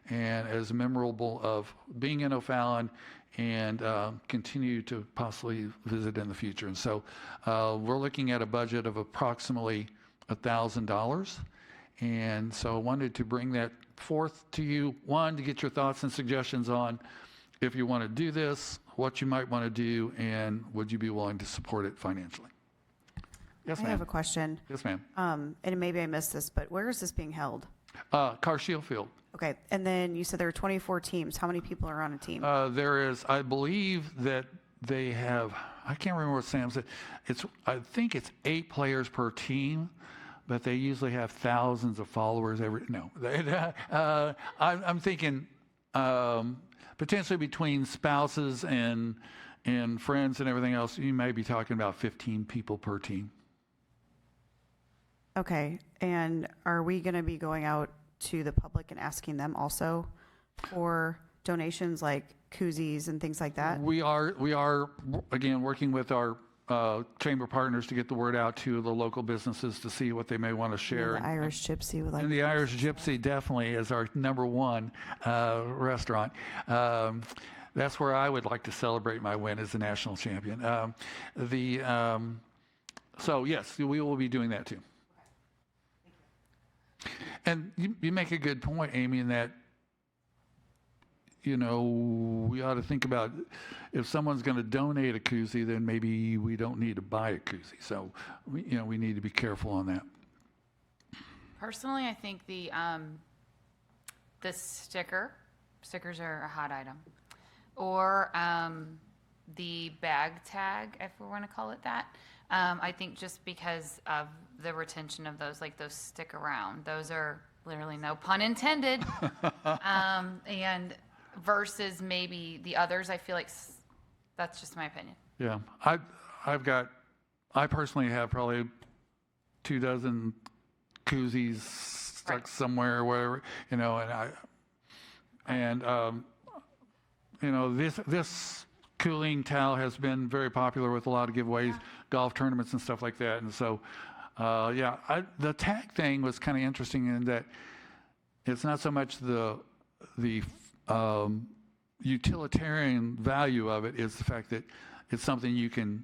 and as memorable of being in O'Fallon and continue to possibly visit in the future. And so we're looking at a budget of approximately $1,000. And so I wanted to bring that forth to you, one, to get your thoughts and suggestions on if you want to do this, what you might want to do, and would you be willing to support it financially? Yes, ma'am. I have a question. Yes, ma'am. And maybe I missed this, but where is this being held? Car Shield Field. Okay. And then you said there are 24 teams. How many people are on a team? There is, I believe that they have, I can't remember what Sam said. I think it's 8 players per team. but they usually have thousands of followers I'm thinking potentially between spouses and friends and everything else, you may be talking about 15 people per team. Okay, and are we going to be going out to the public and asking them also for donations like koozies and things like that? We are again working with our chamber partners to get the word out to the local businesses to see what they may want to share. The Irish Gypsy would like. And the Irish Gypsy definitely is our number one restaurant. That's where I would like to celebrate my win as the national champion. So yes, we will be doing that too. And you make a good point, Amy, in that, you know, we ought to think about if someone's going to donate a koozie, then maybe we don't need to buy a koozie. So, we need to be careful on that. Personally, I think the stickers are a hot item, or the bag tag, if we want to call it that. I think just because of the retention of those, like those stick around, those are literally no pun intended. And versus maybe the others, I feel like that's just my opinion. Yeah, I personally have probably 24 koozies stuck somewhere, or whatever, this cooling towel has been very popular with a lot of giveaways, golf tournaments and stuff like that. And so, the tag thing was kind of interesting in that it's not so much the utilitarian value of it, is the fact that it's something you can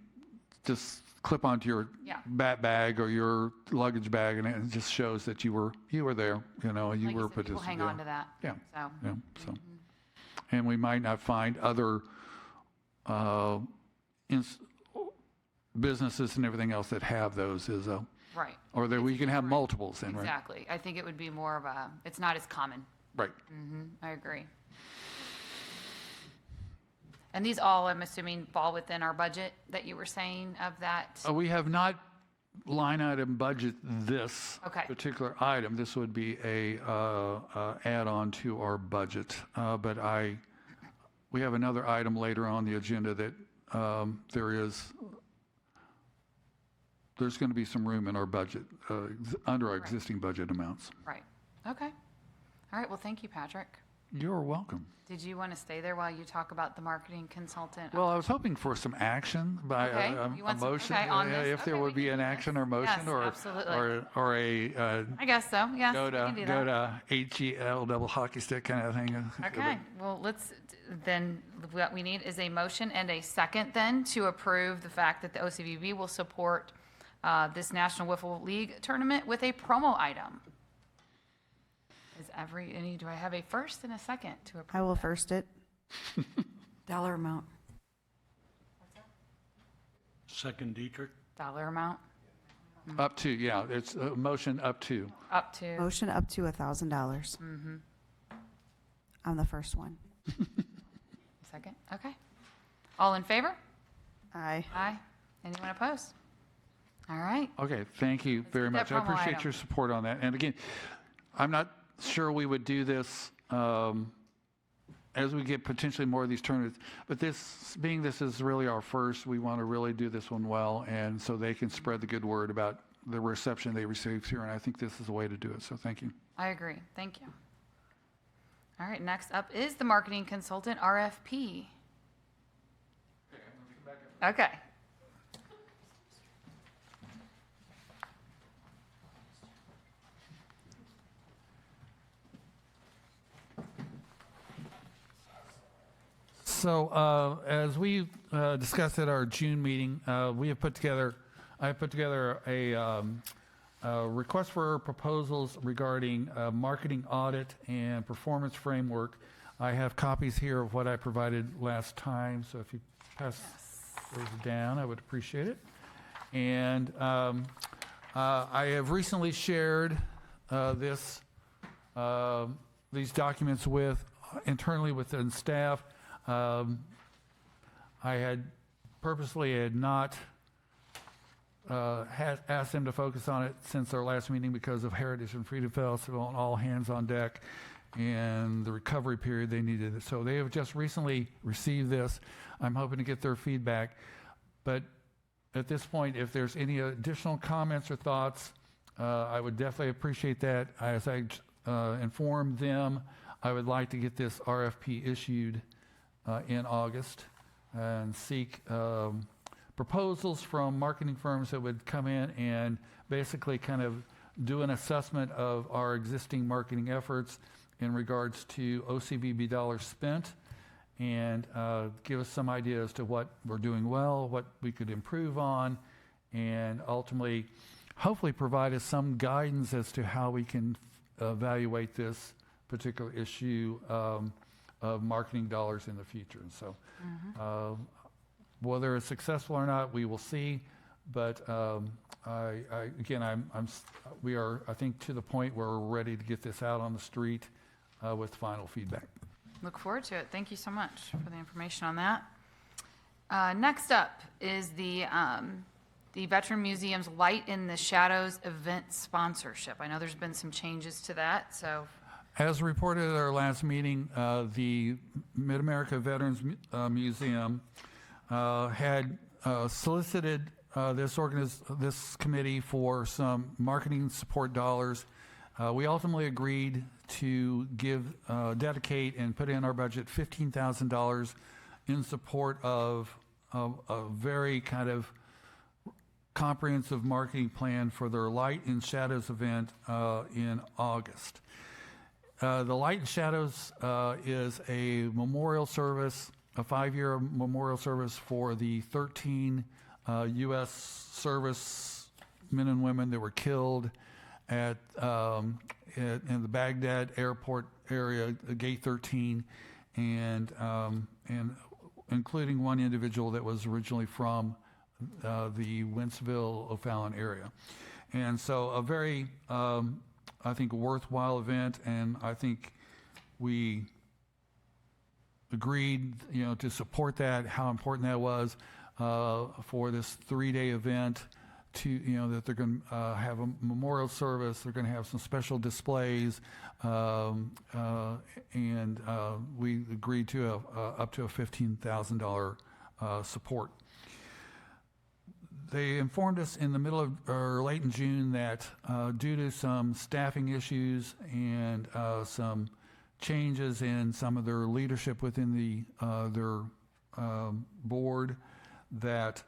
just clip onto your bat bag or your luggage bag, and it just shows that you were there, you Like were said, people hang on to that. Yeah. So. And we might not find other businesses and everything else that have those Right. or that we can have multiples in, right? Exactly. I think it would be more of it's not as common. Right. I agree. And these all, I'm assuming, fall within our budget that you were saying of that? We have not line item budget this particular item. This would be a add-on to our budget. But we have another item later on the agenda that there's going to be some room in our budget under our existing budget amounts. Right. Okay. All right. Well, thank you, Patrick. You're welcome. Did you want to stay there while you talk about the marketing consultant? Well, I was hoping for some action by a motion, if there would be an action or motion, Yes, or absolutely. or a I guess so. Yes. go we can do to that. HEL double hockey stick kind of thing. Okay. Well, what we need is a motion and a second then to approve the fact that the OCVB will support this National Wiffle League tournament with a promo item. Do I have a first and a second to approve? I will first it. Dollar amount. Second, Dietrich. Dollar amount? Up to, it's a motion up to. Up to. Motion up to $1,000. On the first one. Second? Okay. All in favor? Aye. Aye. Anyone opposed? All right. Okay, thank you very get that much. I promo appreciate item. your support on that. And again, I'm not sure we would do this as we get potentially more of these tournaments, but this is really our first, we want to really do this one well, and so they can spread the good word about the reception they received here, and I think this is a way to do it, so thank you. I agree. Thank you. All right. Next up is the marketing consultant, RFP. Okay. So as we discussed at our June meeting, I have put together a request for proposals regarding marketing audit and performance framework. I have copies here of what I provided last time, so if you pass those down, I would appreciate it. And I have recently shared these documents internally within staff. I had purposely not has asked them to focus on it since our last meeting because of Heritage and Freedom Festival and all hands on deck and the recovery period they needed it. So they have just recently received this. I'm hoping to get their feedback. But at this point, if there's any additional comments or thoughts, I would definitely appreciate that. As I informed them, I would like to get this RFP issued in August and seek proposals from marketing firms that would come in and basically kind of do an assessment of our existing marketing efforts in regards to OCVB dollars spent and give us some idea as to what we're doing well, what we could improve on, and ultimately, hopefully provide us some guidance as to how we can evaluate this particular issue of marketing dollars in the future. And so whether it's successful or not, we will see. But we are, I think, to the point where we're ready to get this out on the street with final feedback. Look forward to it. Thank you so much for the information on that. Next up is the Veteran Museum's Light in the Shadows event sponsorship. I know there's been some changes to that, so. As reported at our last meeting, the Mid-America Veterans Museum had solicited this committee for some marketing support dollars. We ultimately agreed to dedicate and put in our budget $15,000 in support of a very kind of comprehensive marketing plan for their Light in Shadows event in August. The Light in Shadows is a memorial service, a 5-year memorial service for the 13 U.S. service men and women that were killed in the Baghdad airport area, Gate 13, and including one individual that was originally from the Wentzville, O'Fallon area. And so a very, I think, worthwhile event, and I think we agreed, to support that, how important that was for this 3-day event. That they're going to have a memorial service, they're going to have some special displays, and we agreed to up to a $15,000 support. They informed us in the middle of, or late in June, that due to some staffing issues and some changes in some of their leadership within their board, that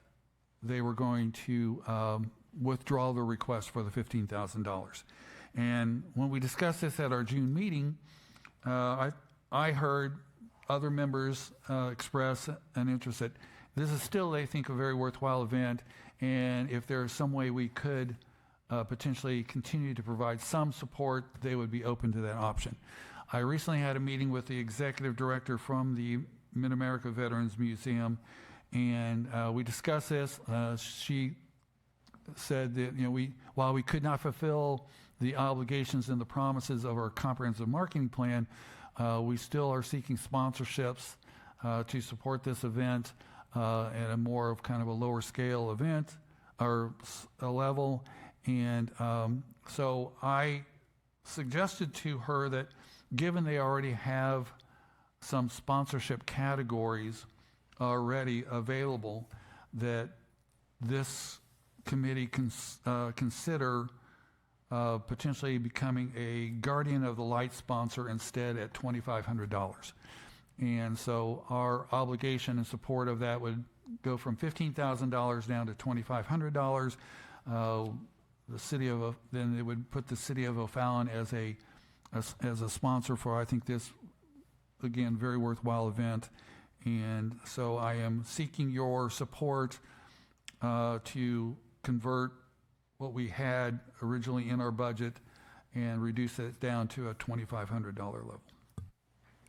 they were going to withdraw the request for the $15,000. And when we discussed this at our June meeting, I heard other members express an interest that this is still, they think, a very worthwhile event, and if there's some way we could potentially continue to provide some support, they would be open to that option. I recently had a meeting with the executive director from the Mid-America Veterans Museum, and we discussed this. She said that while we could not fulfill the obligations and the promises of our comprehensive marketing plan, we still are seeking sponsorships to support this event at a more of kind of a lower scale event or a level. And so I suggested to her that given they already have some sponsorship categories already available, that this committee consider potentially becoming a Guardian of the Light sponsor instead at $2,500. And so our obligation in support of that would go from $15,000 down to $2,500. Then it would put the city of O'Fallon as a sponsor for, I think, this, again, very worthwhile event. And so I am seeking your support to convert what we had originally in our budget and reduce it down to a $2,500 level.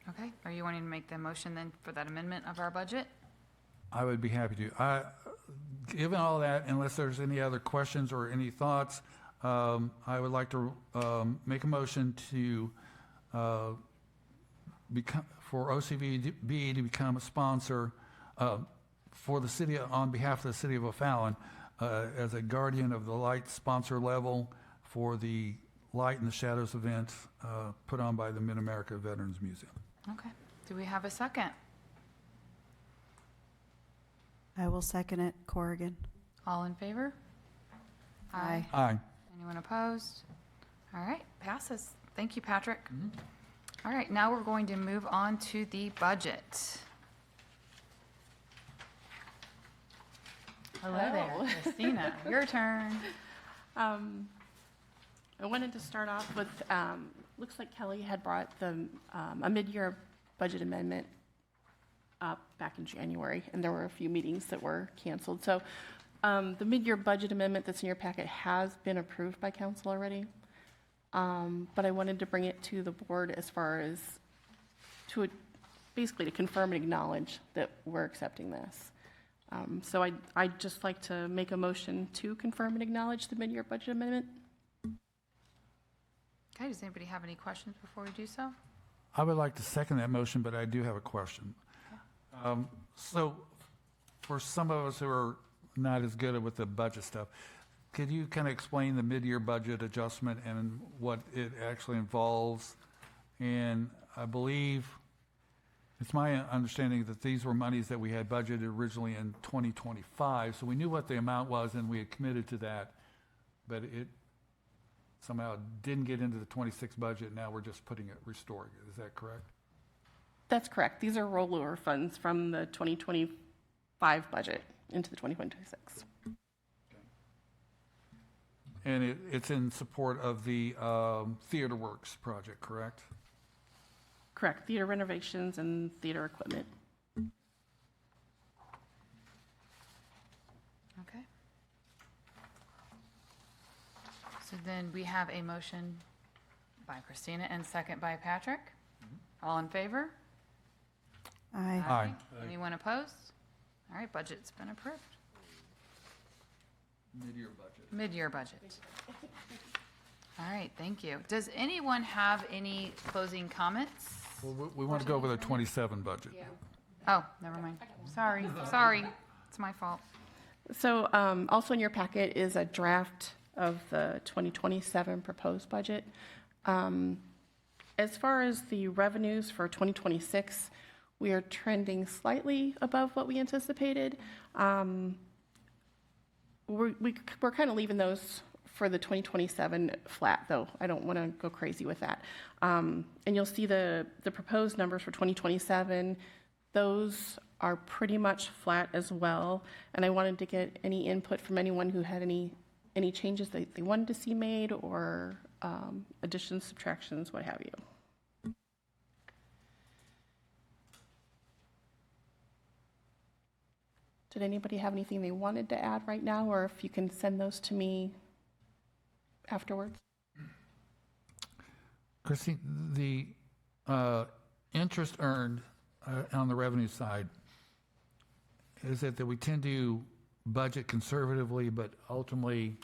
Okay, are you wanting to make the motion then for that amendment of our budget? I would be happy to. Given all that, unless there's any other questions or any thoughts, I would like to make a motion to for OCVB to become a sponsor for the city, on behalf of the city of O'Fallon, as a guardian of the light sponsor level for the Light in the Shadows event put on by the Mid-America Veterans Museum. Okay. Do we have a second? I will second it, Corrigan. All in favor? Aye. Aye. Anyone opposed? All right, passes. Thank you, Patrick. All right, now we're going to move on to the budget. Hello there, Christina. Your turn. I wanted to start off with, looks like Kelly had brought a mid-year budget amendment up back in January, and there were a few meetings that were canceled. So the mid-year budget amendment that's in your packet has been approved by council already. But I wanted to bring it to the board as far as basically to confirm and acknowledge that we're accepting this. So I'd just like to make a motion to confirm and acknowledge the mid-year budget amendment. Okay, does anybody have any questions before we do so? I would like to second that motion, but I do have a question. So for some of us who are not as good with the budget stuff, could you kind of explain the mid-year budget adjustment and what it actually involves? And I believe, it's my understanding that these were monies that we had budgeted originally in 2025, so we knew what the amount was and we had committed to that, but it somehow didn't get into the 26 budget. Now we're just restoring it. Is that correct? That's correct. These are rollover funds from the 2025 budget into the 2026. And it's in support of the Theater Works project, correct? Correct. Theater renovations and theater equipment. Okay. So then we have a motion by Christina and second by Patrick. All in favor? Aye. Aye. Anyone opposed? All right, budget's been approved. Mid-year budget. Mid-year budget. All right, thank you. Does anyone have any closing comments? Well, we want to go over the 27 budget. Oh, never mind. Sorry, it's my fault. So also in your packet is a draft of the 2027 proposed budget. As far as the revenues for 2026, we are trending slightly above what we anticipated. We're kind of leaving those for the 2027 flat, though. I don't want to go crazy with that. And you'll see the proposed numbers for 2027. Those are pretty much flat as well. And I wanted to get any input from anyone who had any changes that they wanted to see made, or additions, subtractions, what have you. Did anybody have anything they wanted to add right now, or if you can send those to me afterwards? Christine, the interest earned on the revenue side, is it that we tend to budget conservatively, but ultimately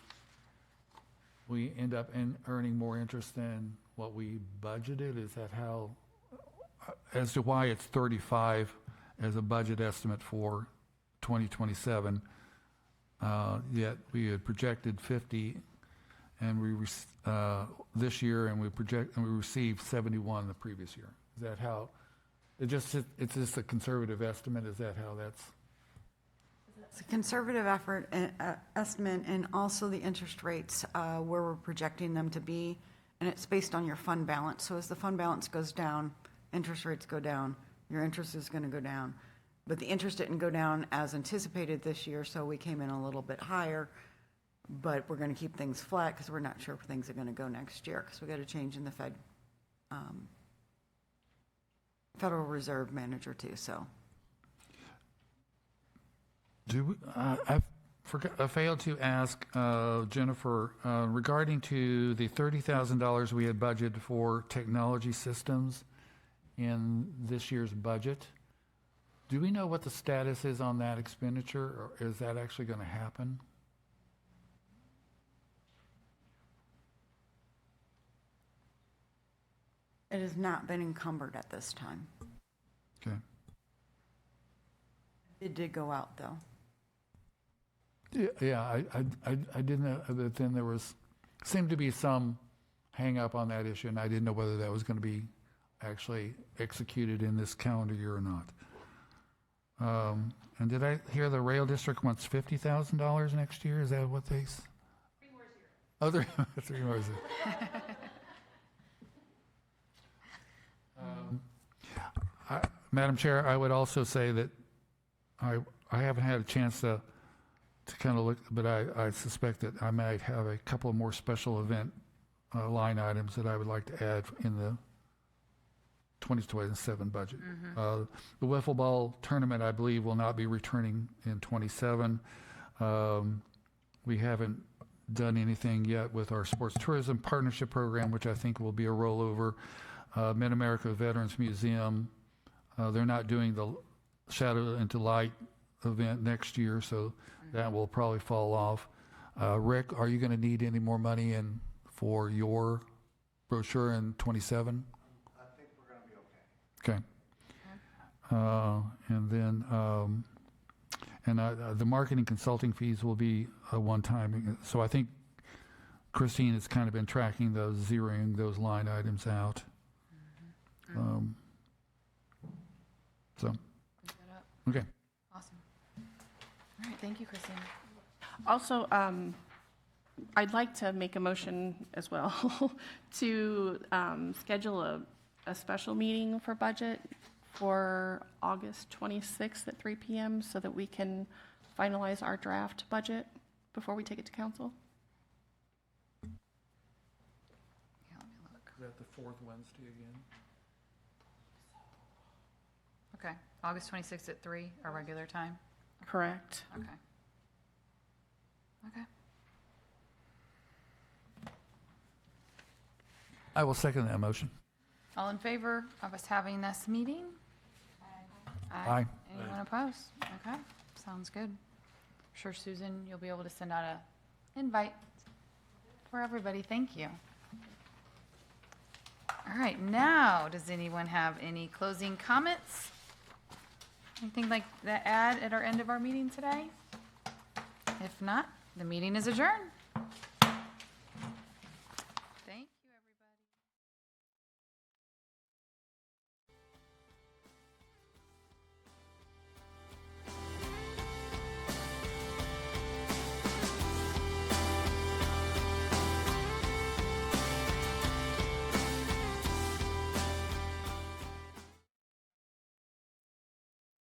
we end up earning more interest than what we budgeted? Is that how, as to why it's 35 as a budget estimate for 2027, yet we had projected 50 and this year, and we received 71 the previous year. Is that how it's just a conservative estimate? Is that how that's? It's a conservative estimate, and also the interest rates where we're projecting them to be, and it's based on your fund balance. So as the fund balance goes down, interest rates go down, your interest is going to go down. But the interest didn't go down as anticipated this year, so we came in a little bit higher. But we're going to keep things flat because we're not sure if things are going to go next year, because we got a change in the Federal Reserve manager too. So, I failed to ask Jennifer regarding to the $30,000 we had budgeted for technology systems in this year's budget. Do we know what the status is on that expenditure, or is that actually going to happen? it has not been encumbered at this time. Okay. It did go out though. Yeah, I didn't know, but then there seemed to be some hang up on that issue, and I didn't know whether that was going to be actually executed in this calendar year or not. And did I hear the rail district wants $50,000 next year? Is that what they? 3 more zeros. Oh, 3 more zeros. Madam Chair, I would also say that I haven't had a chance to kind of look, but I suspect that I might have a couple of more special event line items that I would like to add in the 2027 budget. The wiffle ball tournament, I believe, will not be returning in 27. We haven't done anything yet with our sports tourism partnership program, which I think will be a rollover. Mid-America Veterans Museum, they're not doing the Shadow into Light event next year, so that will probably fall off. Rick, are you going to need any more money for your brochure in 27? I think we're going to be okay. Okay. And then, the marketing consulting fees will be a one-time. So I think Christine has kind of been tracking those, zeroing those line items out. So, okay. Awesome. All right, thank you, Christina. Also, I'd like to make a motion as well to schedule a special meeting for budget for August 26th at 3 p.m. so that we can finalize our draft budget before we take it to council. Yeah, let me look. Is that the fourth Wednesday again? Okay, August 26th at 3, our regular time? Correct. Okay. Okay. I will second that motion. All in favor of us having this meeting? Aye. Anyone opposed? Okay, sounds good. I'm sure, Susan, you'll be able to send out a invite for everybody. Thank you. All right, now, does anyone have any closing comments? Anything like that add at our end of our meeting today? If not, the meeting is adjourned.